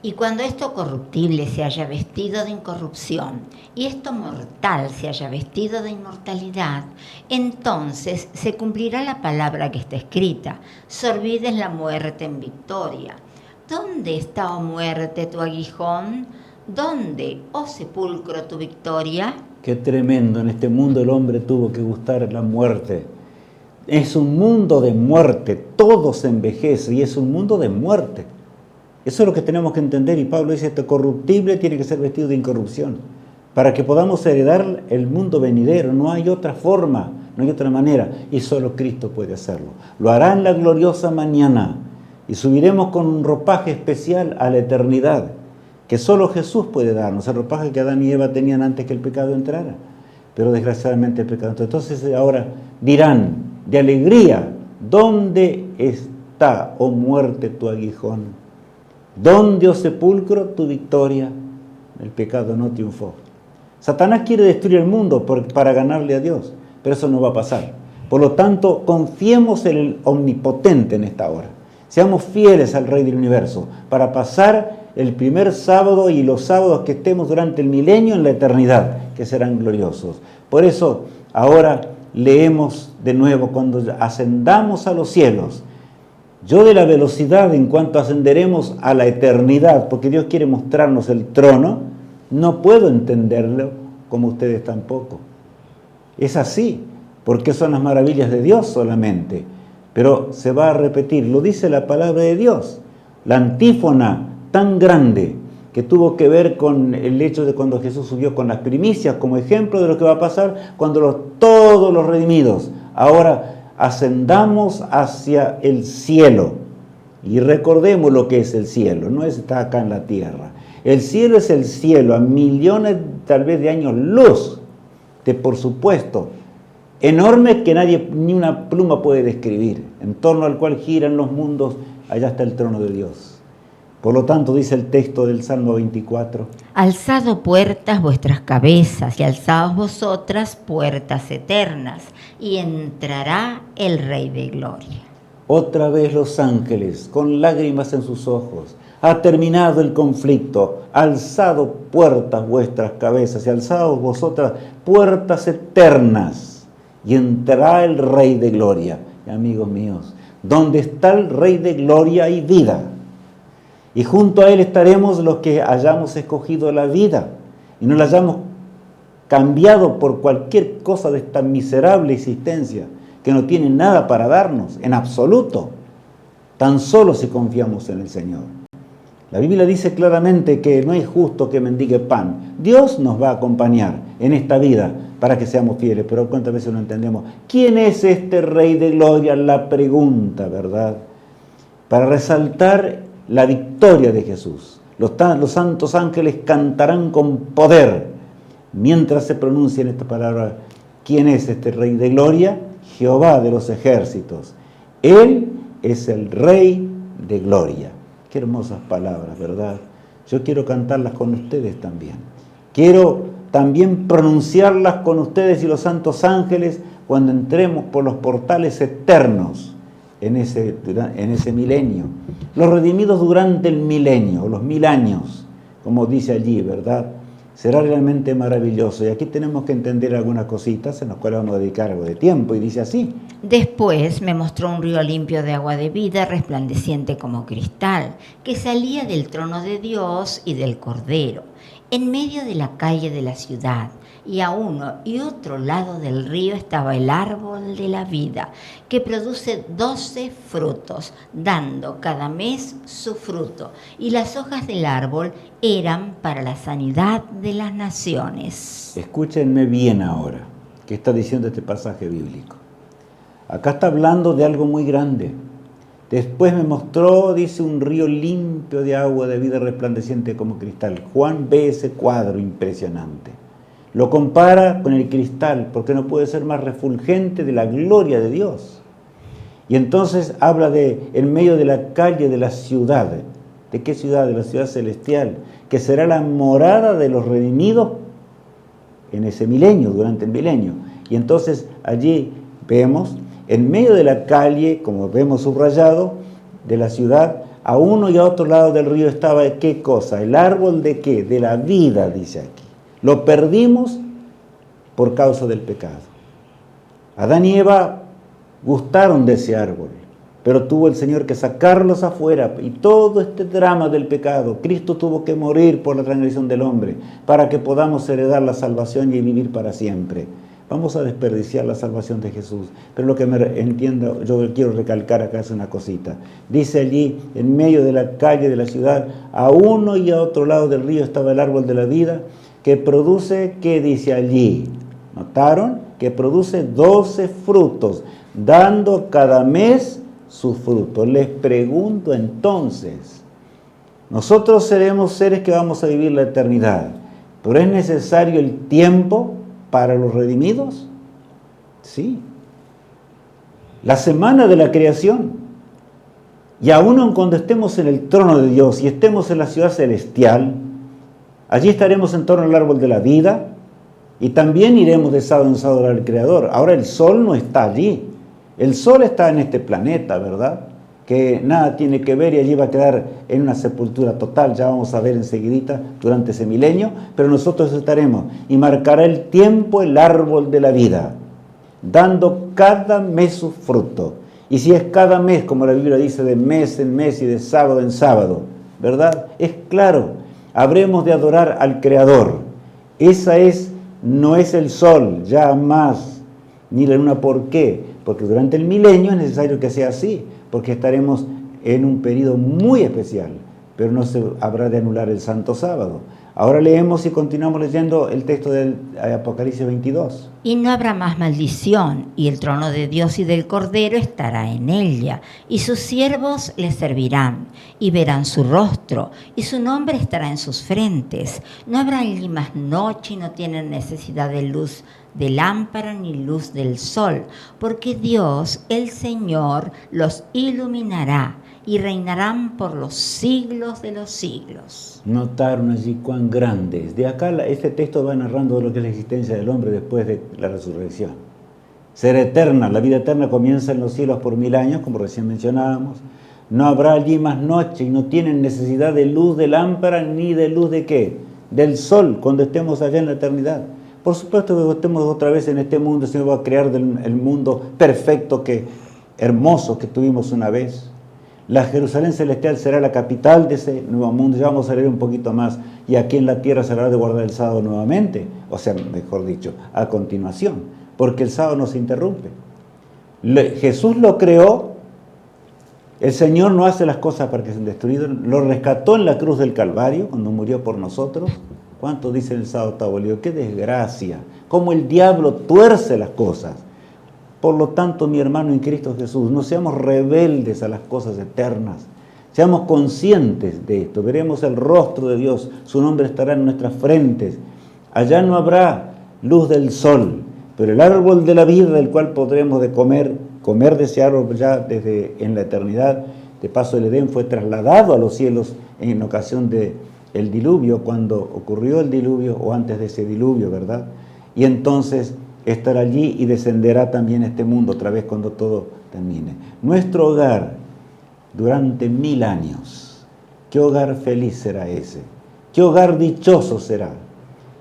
y cuando esto corruptible se haya vestido de incorrupción y esto mortal se haya vestido de inmortalidad, entonces se cumplirá la palabra que está escrita, sorbida es la muerte en victoria. ¿Dónde está, oh muerte, tu aguijón? ¿Dónde, oh sepulcro, tu victoria? Qué tremendo, en este mundo el hombre tuvo que gustar la muerte. Es un mundo de muerte, todo se envejece y es un mundo de muerte. Eso es lo que tenemos que entender, y Pablo dice, este corruptible tiene que ser vestido de incorrupción, para que podamos heredar el mundo venidero. No hay otra forma, no hay otra manera, y solo Cristo puede hacerlo. Lo hará en la gloriosa mañana, y subiremos con un ropaje especial a la eternidad, que solo Jesús puede darnos, el ropaje que Adán y Eva tenían antes que el pecado entrara. Pero desgraciadamente el pecado entró. Entonces ahora dirán de alegría, ¿dónde está, oh muerte, tu aguijón? ¿Dónde, oh sepulcro, tu victoria? El pecado no triunfó. Satanás quiere destruir el mundo para ganarle a Dios, pero eso no va a pasar. Por lo tanto, confiemos en el Omnipotente en esta hora. Seamos fieles al Rey del Universo para pasar el primer sábado y los sábados que estemos durante el milenio en la eternidad, que serán gloriosos. Por eso, ahora leemos de nuevo, cuando ascendamos a los cielos, yo de la velocidad en cuanto ascenderemos a la eternidad, porque Dios quiere mostrarnos el trono, no puedo entenderlo como ustedes tampoco. Es así, porque son las maravillas de Dios solamente, pero se va a repetir, lo dice la palabra de Dios, la antífona tan grande que tuvo que ver con el hecho de cuando Jesús subió con las primicias, como ejemplo de lo que va a pasar cuando todos los redimidos ahora ascendamos hacia el cielo. Y recordemos lo que es el cielo, no está acá en la tierra. El cielo es el cielo a millones tal vez de años luz, por supuesto, enorme que nadie, ni una pluma puede describir, en torno al cual giran los mundos, allá está el trono de Dios. Por lo tanto, dice el texto del Salmo 24. Alzad puertas vuestras cabezas y alzaos vosotras puertas eternas, y entrará el Rey de Gloria. Otra vez los ángeles, con lágrimas en sus ojos, ha terminado el conflicto. Alzado puertas vuestras cabezas y alzaos vosotras puertas eternas, y entrará el Rey de Gloria. Y amigos míos, donde está el Rey de Gloria hay vida. Y junto a Él estaremos los que hayamos escogido la vida y no la hayamos cambiado por cualquier cosa de esta miserable existencia que no tiene nada para darnos, en absoluto, tan solo si confiamos en el Señor. La Biblia dice claramente que no hay justo que mendigue pan. Dios nos va a acompañar en esta vida para que seamos fieles, pero cuántas veces no entendemos. ¿Quién es este Rey de Gloria? La pregunta, ¿verdad? Para resaltar la victoria de Jesús. Los santos ángeles cantarán con poder mientras se pronuncian esta palabra. ¿Quién es este Rey de Gloria? Jehová de los ejércitos. Él es el Rey de Gloria. Qué hermosas palabras, ¿verdad? Yo quiero cantarlas con ustedes también. Quiero también pronunciarlas con ustedes y los santos ángeles cuando entremos por los portales eternos en ese milenio. Los redimidos durante el milenio, los 1000 años, como dice allí, ¿verdad? Será realmente maravilloso. Y aquí tenemos que entender algunas cositas en las cuales vamos a dedicar algo de tiempo. Y dice así. Después me mostró un río limpio de agua de vida, resplandeciente como cristal, que salía del trono de Dios y del Cordero, en medio de la calle de la ciudad. Y a uno y otro lado del río estaba el árbol de la vida, que produce 12 frutos, dando cada mes su fruto. Y las hojas del árbol eran para la sanidad de las naciones. Escúchenme bien ahora, ¿qué está diciendo este pasaje bíblico? Acá está hablando de algo muy grande. Después me mostró, dice, un río limpio de agua de vida resplandeciente como cristal. Juan ve ese cuadro impresionante. Lo compara con el cristal, porque no puede ser más refulgente de la gloria de Dios. Y entonces habla de, en medio de la calle de la ciudad. ¿De qué ciudad? De la ciudad celestial, que será la morada de los redimidos en ese milenio, durante el milenio. Y entonces allí vemos, en medio de la calle, como vemos subrayado, de la ciudad, a uno y a otro lado del río estaba, ¿qué cosa? ¿El árbol de qué? De la vida, dice aquí. Lo perdimos por causa del pecado. Adán y Eva gustaron de ese árbol, pero tuvo el Señor que sacarlos afuera. Y todo este drama del pecado, Cristo tuvo que morir por la transgresión del hombre, para que podamos heredar la salvación y vivir para siempre. Vamos a desperdiciar la salvación de Jesús. Pero lo que me entiendo, yo quiero recalcar acá es una cosita. Dice allí, en medio de la calle de la ciudad, a uno y a otro lado del río estaba el árbol de la vida, que produce, ¿qué dice allí? ¿Notaron? que produce 12 frutos, dando cada mes su fruto. Les pregunto entonces, nosotros seremos seres que vamos a vivir la eternidad, pero ¿es necesario el tiempo para los redimidos? Sí. La semana de la creación. Y aún cuando estemos en el trono de Dios y estemos en la ciudad celestial, allí estaremos en torno al árbol de la vida y también iremos de sábado en sábado al Creador. Ahora el sol no está allí. El sol está en este planeta, ¿verdad? Que nada tiene que ver y allí va a quedar en una sepultura total. Ya vamos a ver enseguidita durante ese milenio, pero nosotros estaremos y marcará el tiempo el árbol de la vida, dando cada mes su fruto. Y si es cada mes, como la Biblia dice, de mes en mes y de sábado en sábado, ¿verdad? Es claro, habremos de adorar al Creador. No es el sol, ya más, ni la luna. ¿Por qué? Porque durante el milenio es necesario que sea así, porque estaremos en un periodo muy especial, pero no se habrá de anular el Santo Sábado. Ahora leemos y continuamos leyendo el texto del Apocalipsis 22. Y no habrá más maldición, y el trono de Dios y del Cordero estará en ella, y sus siervos le servirán, y verán su rostro, y su nombre estará en sus frentes. No habrá allí más noche, y no tienen necesidad de luz de lámpara ni luz del sol, porque Dios, el Señor, los iluminará, y reinarán por los siglos de los siglos. Notaron allí cuán grandes. De acá este texto va narrando lo que es la existencia del hombre después de la resurrección. Ser eterna, la vida eterna comienza en los cielos por 1000 años, como recién mencionábamos. No habrá allí más noche y no tienen necesidad de luz de lámpara ni de luz de ¿qué? Del sol, cuando estemos allá en la eternidad. Por supuesto que estemos otra vez en este mundo, el Señor va a crear el mundo perfecto, hermoso que tuvimos una vez. La Jerusalén celestial será la capital de ese nuevo mundo. Ya vamos a leer un poquito más. Y aquí en la tierra se habrá de guardar el sábado nuevamente. O sea, mejor dicho, a continuación. Porque el sábado no se interrumpe. Jesús lo creó. El Señor no hace las cosas para que sean destruidas. Lo rescató en la cruz del Calvario cuando murió por nosotros. ¿Cuánto dicen el sábado está abolido? ¡Qué desgracia! Cómo el diablo tuerce las cosas. Por lo tanto, mi hermano en Cristo Jesús, no seamos rebeldes a las cosas eternas. Seamos conscientes de esto. Veremos el rostro de Dios. Su nombre estará en nuestras frentes. Allá no habrá luz del sol, pero el árbol de la vida del cual podremos de comer de ese árbol ya desde en la eternidad. De paso, el Edén fue trasladado a los cielos en ocasión del diluvio, cuando ocurrió el diluvio o antes de ese diluvio, ¿verdad? Y entonces estará allí y descenderá también este mundo otra vez cuando todo termine. Nuestro hogar durante 1000 años, qué hogar feliz será ese, qué hogar dichoso será.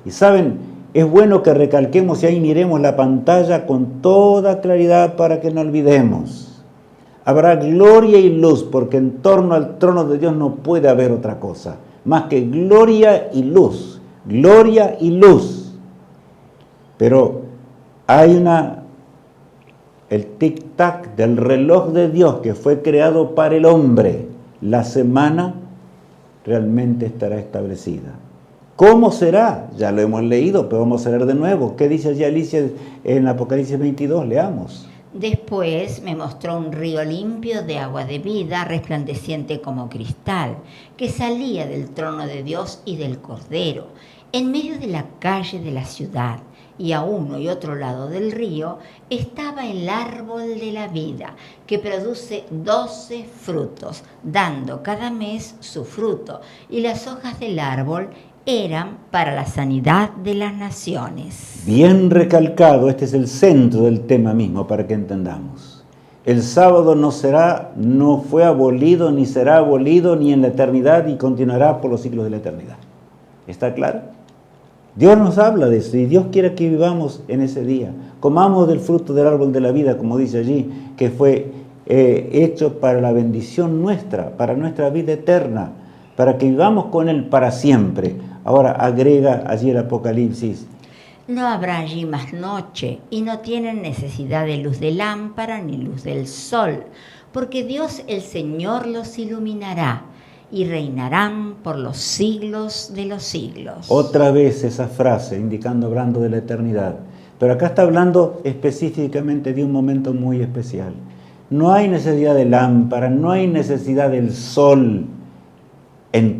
Y saben, es bueno que recalquemos y ahí miremos la pantalla con toda claridad para que no olvidemos. Habrá gloria y luz, porque en torno al trono de Dios no puede haber otra cosa más que gloria y luz, gloria y luz. Pero hay el tic-tac del reloj de Dios que fue creado para el hombre. La semana realmente estará establecida. ¿Cómo será? Ya lo hemos leído, pero vamos a leer de nuevo. ¿Qué dice allí Alicia en Apocalipsis 22? Leamos. Después me mostró un río limpio de agua de vida, resplandeciente como cristal, que salía del trono de Dios y del Cordero, en medio de la calle de la ciudad. Y a uno y otro lado del río estaba el árbol de la vida, que produce 12 frutos, dando cada mes su fruto, y las hojas del árbol eran para la sanidad de las naciones. Bien recalcado, este es el centro del tema mismo para que entendamos. El sábado no fue abolido, ni será abolido, ni en la eternidad, y continuará por los siglos de la eternidad. ¿Está claro? Dios nos habla de eso y Dios quiere que vivamos en ese día. Comamos del fruto del árbol de la vida, como dice allí, que fue hecho para la bendición nuestra, para nuestra vida eterna, para que vivamos con Él para siempre. Ahora agrega allí el Apocalipsis. No habrá allí más noche y no tienen necesidad de luz de lámpara ni luz del sol, porque Dios el Señor los iluminará y reinarán por los siglos de los siglos. Otra vez esa frase, hablando de la eternidad. Pero acá está hablando específicamente de un momento muy especial. No hay necesidad de lámpara, no hay necesidad del sol en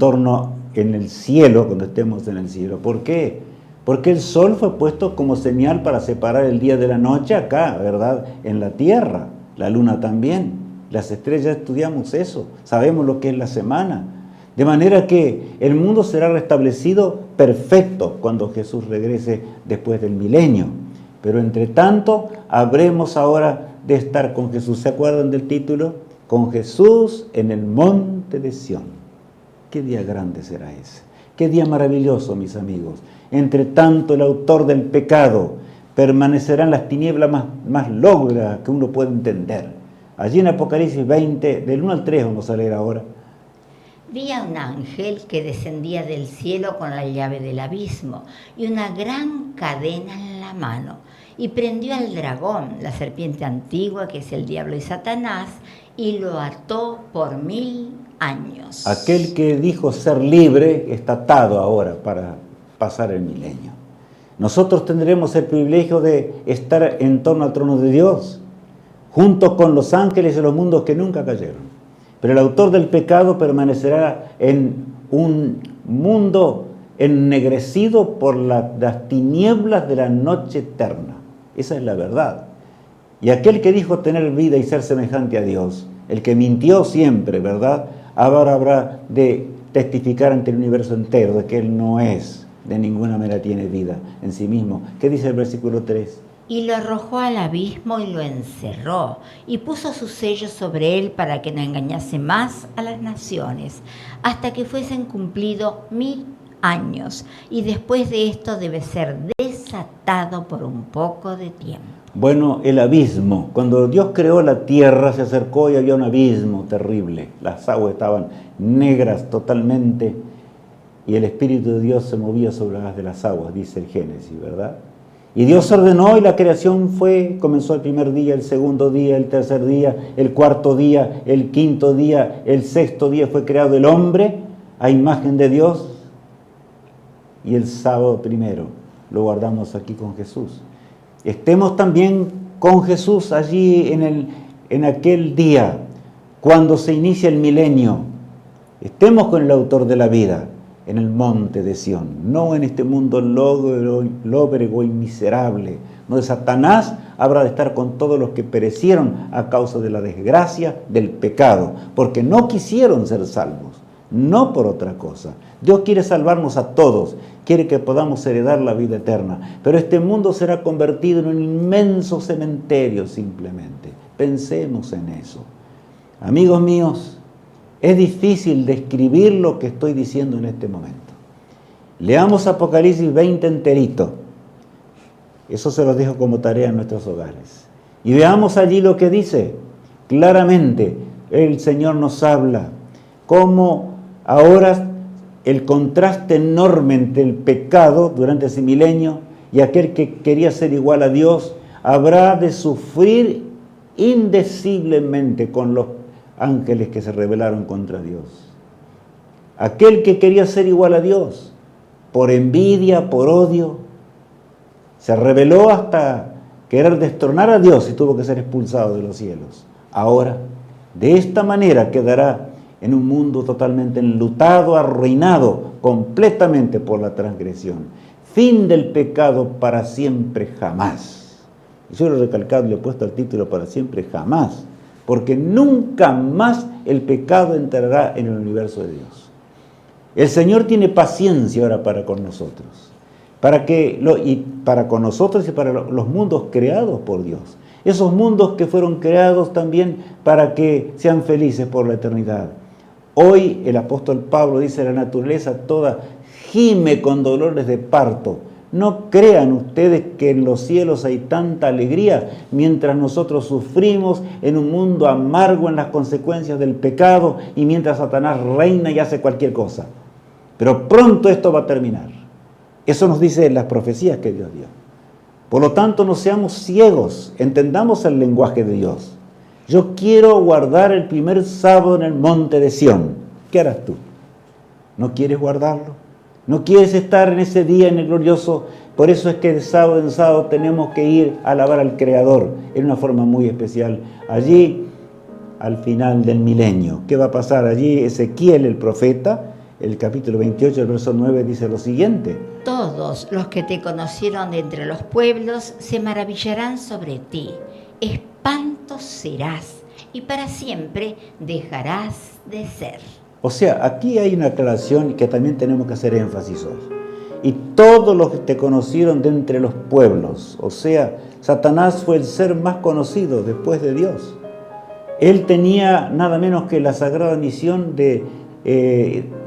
el cielo, cuando estemos en el cielo. ¿Por qué? Porque el sol fue puesto como señal para separar el día de la noche acá, ¿verdad? En la tierra, la luna también. Las estrellas estudiamos eso, sabemos lo que es la semana. De manera que el mundo será restablecido perfecto cuando Jesús regrese después del milenio. Pero entre tanto, habremos ahora de estar con Jesús. ¿Se acuerdan del título? Con Jesús en el monte de Sión. ¿Qué día grande será ese? Qué día maravilloso, mis amigos. Entre tanto, el autor del pecado permanecerá en las tinieblas más lógicas que uno puede entender. Allí en Apocalipsis 20, del 1 al 3 vamos a leer ahora. Vi a un ángel que descendía del cielo con la llave del abismo y una gran cadena en la mano, y prendió al dragón, la serpiente antigua, que es el diablo y Satanás, y lo ató por 1000 años. Aquel que dijo ser libre está atado ahora para pasar el milenio. Nosotros tendremos el privilegio de estar en torno al trono de Dios, junto con los ángeles de los mundos que nunca cayeron. Pero el autor del pecado permanecerá en un mundo ennegrecido por las tinieblas de la noche eterna. Esa es la verdad. Y aquel que dijo tener vida y ser semejante a Dios, el que mintió siempre, ¿verdad?, ahora habrá de testificar ante el universo entero de que él no es, de ninguna manera tiene vida en sí mismo. ¿Qué dice el versículo 3? Y lo arrojó al abismo y lo encerró, y puso su sello sobre él para que no engañase más a las naciones, hasta que fuesen cumplidos 1000 años, y después de esto debe ser desatado por un poco de tiempo. Bueno, el abismo. Cuando Dios creó la tierra, se acercó y había un abismo terrible. Las aguas estaban negras totalmente, y el Espíritu de Dios se movía sobre las de las aguas, dice el Génesis, ¿verdad? Y Dios ordenó y la creación comenzó el primer día, el segundo día, el tercer día, el cuarto día, el quinto día, el sexto día fue creado el hombre a imagen de Dios, y el sábado primero lo guardamos aquí con Jesús. Estemos también con Jesús allí en aquel día, cuando se inicia el milenio. Estemos con el autor de la vida en el monte de Sión, no en este mundo lóbrego y miserable, donde Satanás habrá de estar con todos los que perecieron a causa de la desgracia del pecado, porque no quisieron ser salvos, no por otra cosa. Dios quiere salvarnos a todos, quiere que podamos heredar la vida eterna, pero este mundo será convertido en un inmenso cementerio simplemente. Pensemos en eso. Amigos míos, es difícil describir lo que estoy diciendo en este momento. Leamos Apocalipsis 20 enterito. Eso se los dejo como tarea en nuestros hogares. Y veamos allí lo que dice. Claramente, el Señor nos habla cómo ahora el contraste enorme entre el pecado durante ese milenio y aquel que quería ser igual a Dios habrá de sufrir indeciblemente con los ángeles que se rebelaron contra Dios. Aquel que quería ser igual a Dios, por envidia, por odio, se rebeló hasta querer destronar a Dios y tuvo que ser expulsado de los cielos. Ahora, de esta manera quedará en un mundo totalmente enlutado, arruinado completamente por la transgresión. Fin del pecado para siempre jamás. Y yo lo he recalcado y le he puesto el título para siempre jamás, porque nunca más el pecado entrará en el universo de Dios. El Señor tiene paciencia ahora para con nosotros, para con nosotros y para los mundos creados por Dios. Esos mundos que fueron creados también para que sean felices por la eternidad. Hoy el apóstol Pablo dice: la naturaleza toda gime con dolores de parto. No crean ustedes que en los cielos hay tanta alegría mientras nosotros sufrimos en un mundo amargo en las consecuencias del pecado y mientras Satanás reina y hace cualquier cosa. Pero pronto esto va a terminar. Eso nos dice las profecías que Dios dio. Por lo tanto, no seamos ciegos, entendamos el lenguaje de Dios. Yo quiero guardar el primer sábado en el monte de Sión. ¿Qué harás tú? ¿No quieres guardarlo? No quieres estar en ese día, en el glorioso. Por eso es que de sábado en sábado tenemos que ir a alabar al Creador en una forma muy especial. Allí, al final del milenio, ¿qué va a pasar? Allí Ezequiel, el profeta, el capítulo 28, el verso 9, dice lo siguiente. Todos los que te conocieron de entre los pueblos se maravillarán sobre ti. Espanto serás y para siempre dejarás de ser. O sea, aquí hay una aclaración que también tenemos que hacer énfasis hoy. Y todos los que te conocieron de entre los pueblos, o sea, Satanás fue el ser más conocido después de Dios. Él tenía nada menos que la sagrada misión de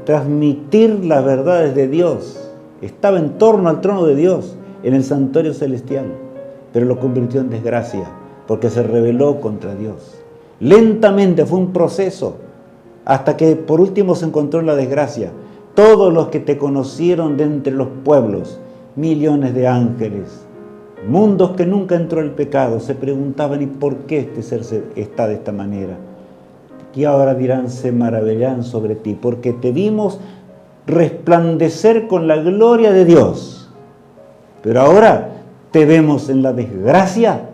transmitir las verdades de Dios. Estaba en torno al trono de Dios, en el santuario celestial, pero lo convirtió en desgracia, porque se rebeló contra Dios. Lentamente fue un proceso, hasta que por último se encontró en la desgracia. Todos los que te conocieron de entre los pueblos, millones de ángeles, mundos que nunca entró el pecado, se preguntaban, ¿y por qué este ser está de esta manera? Y ahora dirán, se maravillarán sobre ti, porque te vimos resplandecer con la gloria de Dios. Pero ahora te vemos en la desgracia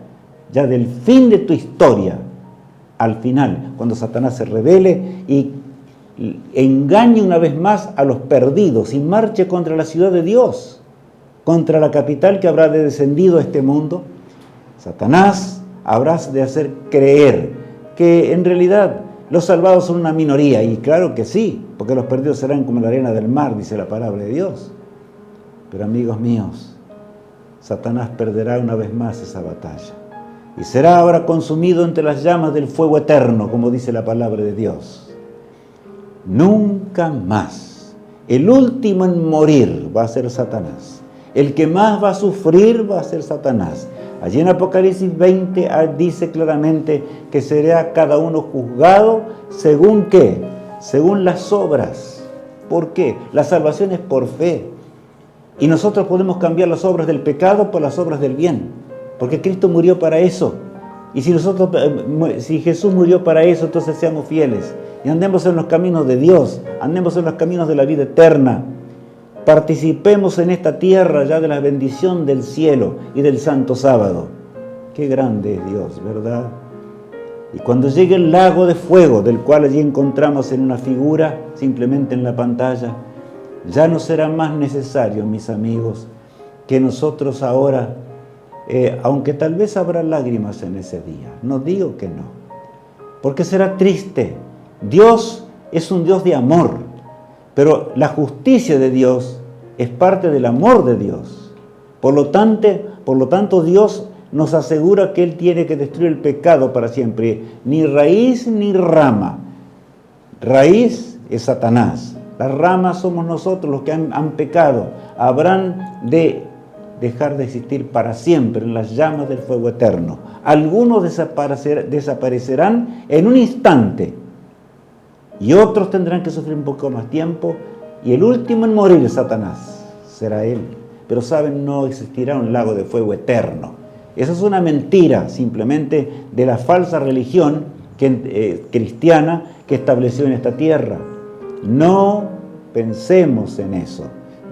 ya del fin de tu historia. Al final, cuando Satanás se rebele y engañe una vez más a los perdidos y marche contra la ciudad de Dios, contra la capital que habrá descendido a este mundo, Satanás habrá de hacer creer que en realidad los salvados son una minoría, y claro que sí, porque los perdidos serán como la arena del mar, dice la palabra de Dios. Pero amigos míos, Satanás perderá una vez más esa batalla y será ahora consumido entre las llamas del fuego eterno, como dice la palabra de Dios. Nunca más. El último en morir va a ser Satanás. El que más va a sufrir va a ser Satanás. Allí en Apocalipsis 20 dice claramente que será cada uno juzgado según ¿qué? Según las obras. ¿Por qué? La salvación es por fe. Y nosotros podemos cambiar las obras del pecado por las obras del bien. Porque Cristo murió para eso. Y si Jesús murió para eso, entonces seamos fieles. Y andemos en los caminos de Dios. Andemos en los caminos de la vida eterna. Participemos en esta tierra ya de la bendición del cielo y del santo sábado. Qué grande es Dios, ¿verdad? Y cuando llegue el lago de fuego, del cual allí encontramos en una figura, simplemente en la pantalla, ya no será más necesario, mis amigos, que nosotros ahora, aunque tal vez habrá lágrimas en ese día, no digo que no, porque será triste. Dios es un Dios de amor, pero la justicia de Dios es parte del amor de Dios. Por lo tanto, Dios nos asegura que Él tiene que destruir el pecado para siempre. Ni raíz ni rama. Raíz es Satanás. Las ramas somos nosotros los que han pecado. Habrán de dejar de existir para siempre en las llamas del fuego eterno. Algunos desaparecerán en un instante y otros tendrán que sufrir un poco más tiempo, y el último en morir es Satanás, será él. Pero saben, no existirá un lago de fuego eterno. Esa es una mentira simplemente de la falsa religión cristiana que estableció en esta tierra. No pensemos en eso.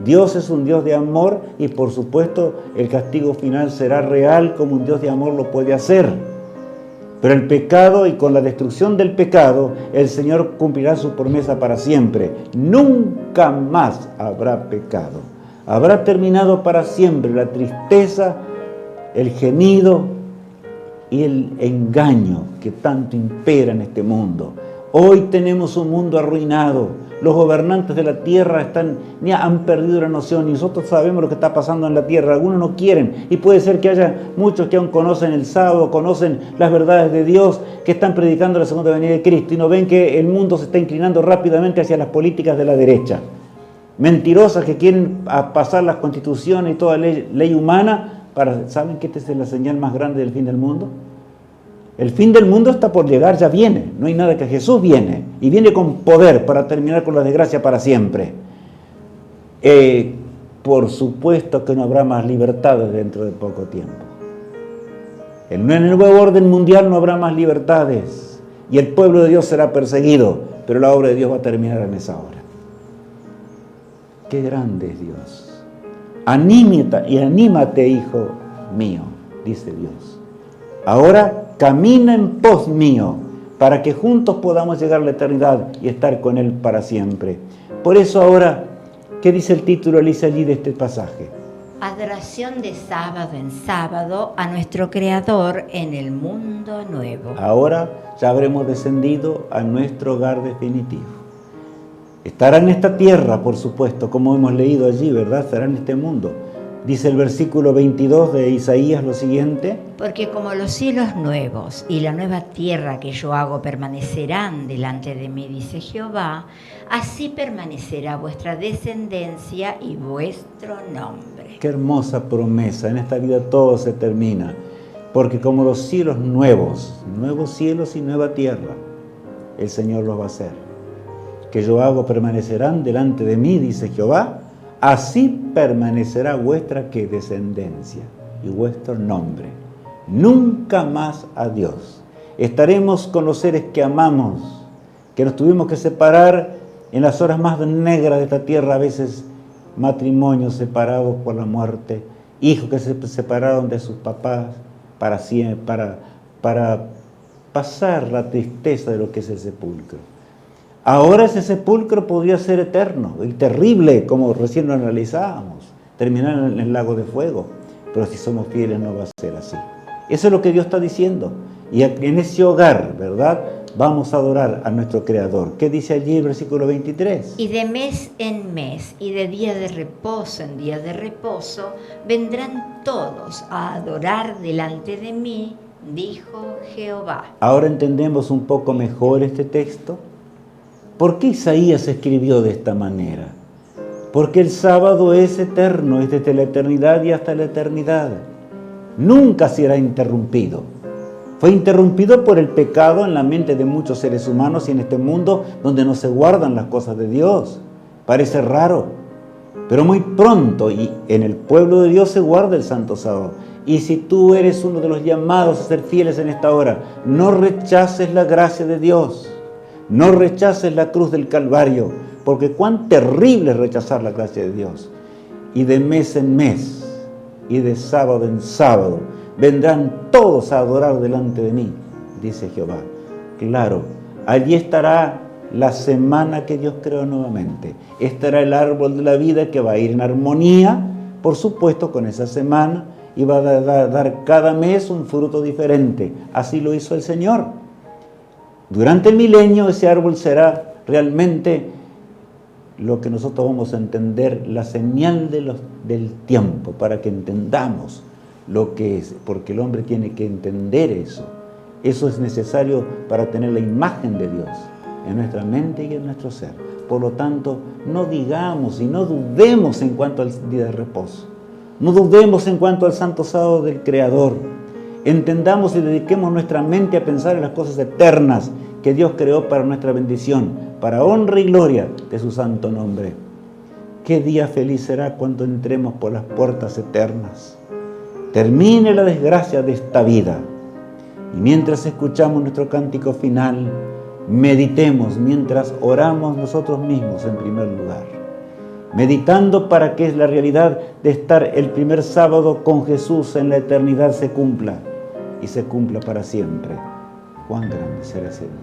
Dios es un Dios de amor y por supuesto el castigo final será real como un Dios de amor lo puede hacer. Pero el pecado, y con la destrucción del pecado, el Señor cumplirá su promesa para siempre. Nunca más habrá pecado. Habrá terminado para siempre la tristeza, el gemido y el engaño que tanto impera en este mundo. Hoy tenemos un mundo arruinado. Los gobernantes de la tierra han perdido la noción, y nosotros sabemos lo que está pasando en la tierra. Algunos no quieren, y puede ser que haya muchos que aún conocen el sábado, conocen las verdades de Dios, que están predicando la segunda venida de Cristo y no ven que el mundo se está inclinando rápidamente hacia las políticas de la derecha. Mentirosas que quieren pasar las constituciones y toda ley humana ¿saben que esta es la señal más grande del fin del mundo? El fin del mundo está por llegar, ya viene. No hay nada que Jesús viene. Y viene con poder para terminar con la desgracia para siempre. Por supuesto que no habrá más libertades dentro de poco tiempo. En el nuevo orden mundial no habrá más libertades. Y el pueblo de Dios será perseguido. Pero la obra de Dios va a terminar en esa hora. Qué grande es Dios. Anímate, hijo mío, dice Dios. Ahora camina en pos mío, para que juntos podamos llegar a la eternidad y estar con Él para siempre. Por eso ahora, ¿qué dice el título, Elisa, allí de este pasaje? Adoración de sábado en sábado a nuestro Creador en el mundo nuevo. Ahora ya habremos descendido a nuestro hogar definitivo. Estará en esta tierra, por supuesto, como hemos leído allí, ¿verdad? Estará en este mundo. Dice el versículo 22 de Isaías lo siguiente. Porque como los cielos nuevos y la nueva tierra que yo hago permanecerán delante de mí, dice Jehová, así permanecerá vuestra descendencia y vuestro nombre. Qué hermosa promesa. En esta vida todo se termina. Porque como los cielos nuevos cielos y nueva tierra, el Señor los va a hacer. Que yo hago permanecerán delante de mí, dice Jehová, así permanecerá vuestra descendencia y vuestro nombre. Nunca más adiós. Estaremos con los seres que amamos, que nos tuvimos que separar en las horas más negras de esta tierra, a veces matrimonios separados por la muerte, hijos que se separaron de sus papás para siempre, para pasar la tristeza de lo que es el sepulcro. Ahora ese sepulcro podría ser eterno y terrible, como recién lo analizábamos, terminar en el lago de fuego. Pero si somos fieles no va a ser así. Eso es lo que Dios está diciendo. Y en ese hogar, ¿verdad?, vamos a adorar a nuestro Creador. ¿Qué dice allí el versículo 23? Y de mes en mes y de día de reposo en día de reposo vendrán todos a adorar delante de mí, dijo Jehová. Ahora entendemos un poco mejor este texto. ¿Por qué Isaías escribió de esta manera? Porque el sábado es eterno, es desde la eternidad y hasta la eternidad. Nunca será interrumpido. Fue interrumpido por el pecado en la mente de muchos seres humanos y en este mundo donde no se guardan las cosas de Dios. Parece raro, pero muy pronto y en el pueblo de Dios se guarda el santo sábado. Y si tú eres uno de los llamados a ser fieles en esta hora, no rechaces la gracia de Dios. No rechaces la cruz del Calvario, porque cuán terrible es rechazar la gracia de Dios. Y de mes en mes, y de sábado en sábado, vendrán todos a adorar delante de mí, dice Jehová. Claro, allí estará la semana que Dios creó nuevamente. Estará el árbol de la vida que va a ir en armonía, por supuesto, con esa semana, y va a dar cada mes un fruto diferente. Así lo hizo el Señor. Durante el milenio ese árbol será realmente lo que nosotros vamos a entender, la señal del tiempo, para que entendamos lo que es, porque el hombre tiene que entender eso. Eso es necesario para tener la imagen de Dios en nuestra mente y en nuestro ser. Por lo tanto, no digamos y no dudemos en cuanto al día de reposo. No dudemos en cuanto al santo sábado del Creador. Entendamos y dediquemos nuestra mente a pensar en las cosas eternas que Dios creó para nuestra bendición, para honra y gloria de su santo nombre. Qué día feliz será cuando entremos por las puertas eternas. Termine la desgracia de esta vida. Y mientras escuchamos nuestro cántico final, meditemos mientras oramos nosotros mismos en primer lugar. Meditando para que la realidad de estar el primer sábado con Jesús en la eternidad se cumpla y se cumpla para siempre. Cuán grande será ese día.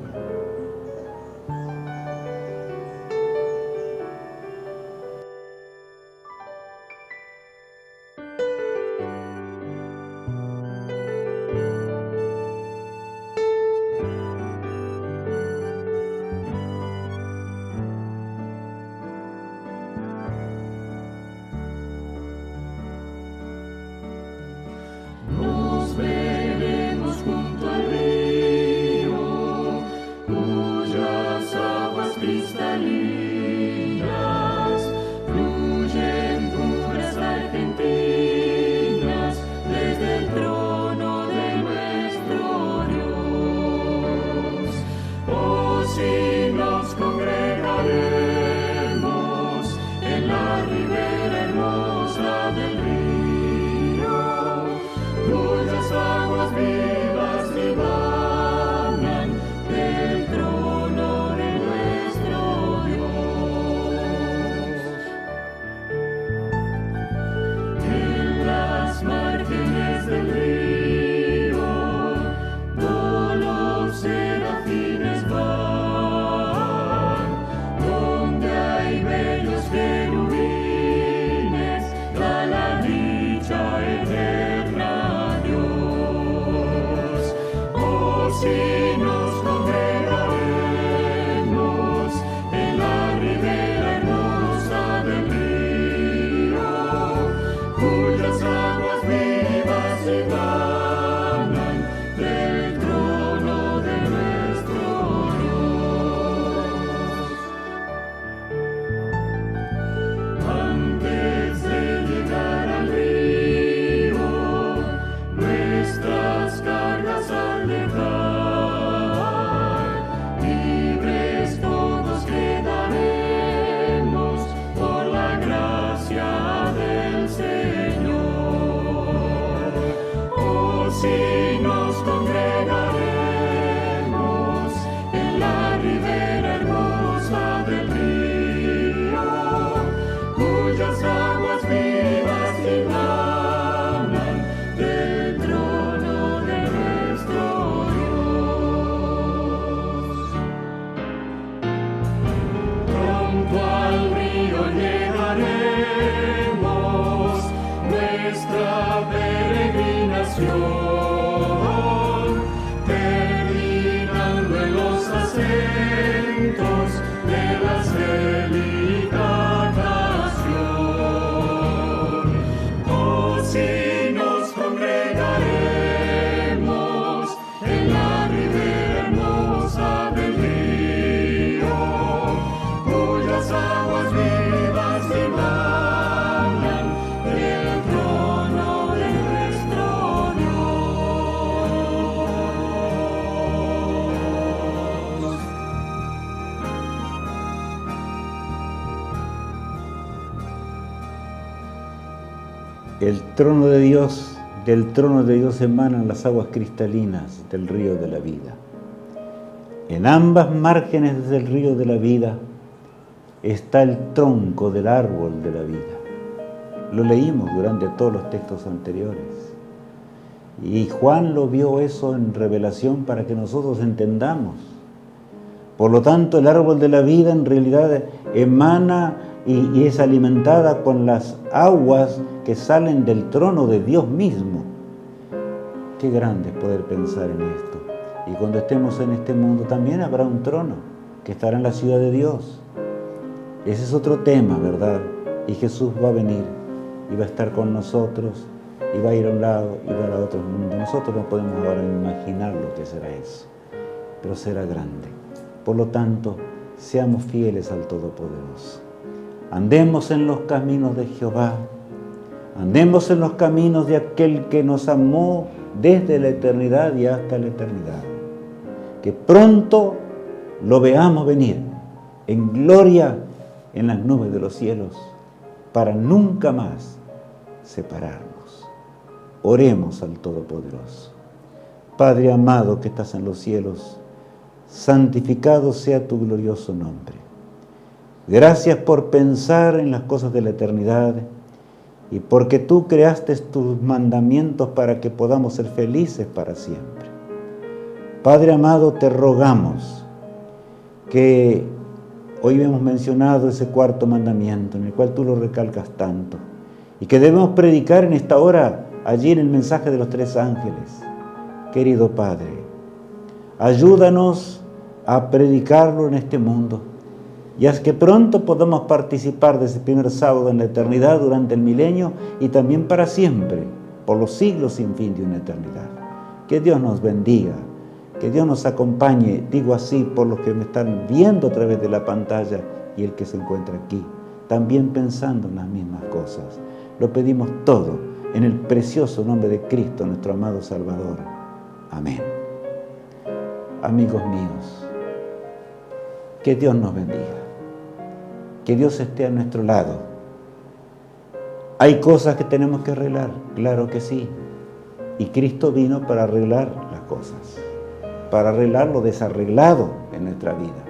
Del trono de nuestro Dios. terminando en los acentos de la angélica canción. Oh, si nos congregaremos en la ribera hermosa del río, cuyas aguas vivas divagan del trono de nuestro Dios. El trono de Dios, del trono de Dios emanan las aguas cristalinas del río de la vida. En ambas márgenes del río de la vida está el tronco del árbol de la vida. Lo leímos durante todos los textos anteriores. Y Juan lo vio eso en revelación para que nosotros entendamos. Por lo tanto, el árbol de la vida en realidad emana y es alimentada con las aguas que salen del trono de Dios mismo. Qué grande es poder pensar en esto. Y cuando estemos en este mundo también habrá un trono que estará en la ciudad de Dios. Ese es otro tema, ¿verdad? Y Jesús va a venir y va a estar con nosotros y va a ir a un lado y va a ir a otro mundo. Nosotros no podemos ahora imaginar lo que será eso, pero será grande. Por lo tanto, seamos fieles al Todopoderoso. Andemos en los caminos de Jehová. Andemos en los caminos de aquel que nos amó desde la eternidad y hasta la eternidad. Que pronto lo veamos venir en gloria en las nubes de los cielos para nunca más separarnos. Oremos al Todopoderoso. Padre amado que estás en los cielos, santificado sea tu glorioso nombre. Gracias por pensar en las cosas de la eternidad y porque tú creaste tus mandamientos para que podamos ser felices para siempre. Padre amado, te rogamos que hoy hemos mencionado ese cuarto mandamiento en el cual tú lo recalcas tanto y que debemos predicar en esta hora allí en el mensaje de los 3 ángeles. Querido Padre, ayúdanos a predicarlo en este mundo y haz que pronto podamos participar de ese primer sábado en la eternidad durante el milenio y también para siempre, por los siglos sin fin de una eternidad. Que Dios nos bendiga, que Dios nos acompañe, digo así por los que me están viendo a través de la pantalla y el que se encuentra aquí, también pensando en las mismas cosas. Lo pedimos todo en el precioso nombre de Cristo, nuestro amado Salvador. Amén. Amigos míos, que Dios nos bendiga. Que Dios esté a nuestro lado. ¿Hay cosas que tenemos que arreglar? Claro que sí. Y Cristo vino para arreglar las cosas, para arreglar lo desarreglado en nuestra vida.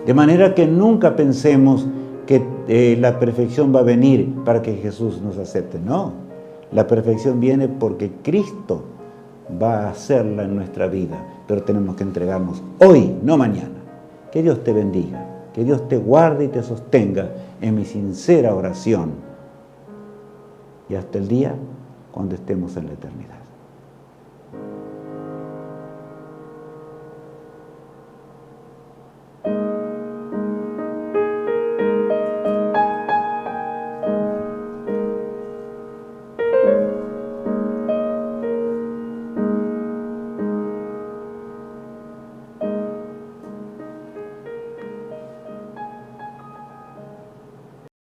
De manera que nunca pensemos que la perfección va a venir para que Jesús nos acepte. No, la perfección viene porque Cristo va a hacerla en nuestra vida, pero tenemos que entregarnos hoy, no mañana. Que Dios te bendiga. Que Dios te guarde y te sostenga en mi sincera oración. Y hasta el día cuando estemos en la eternidad.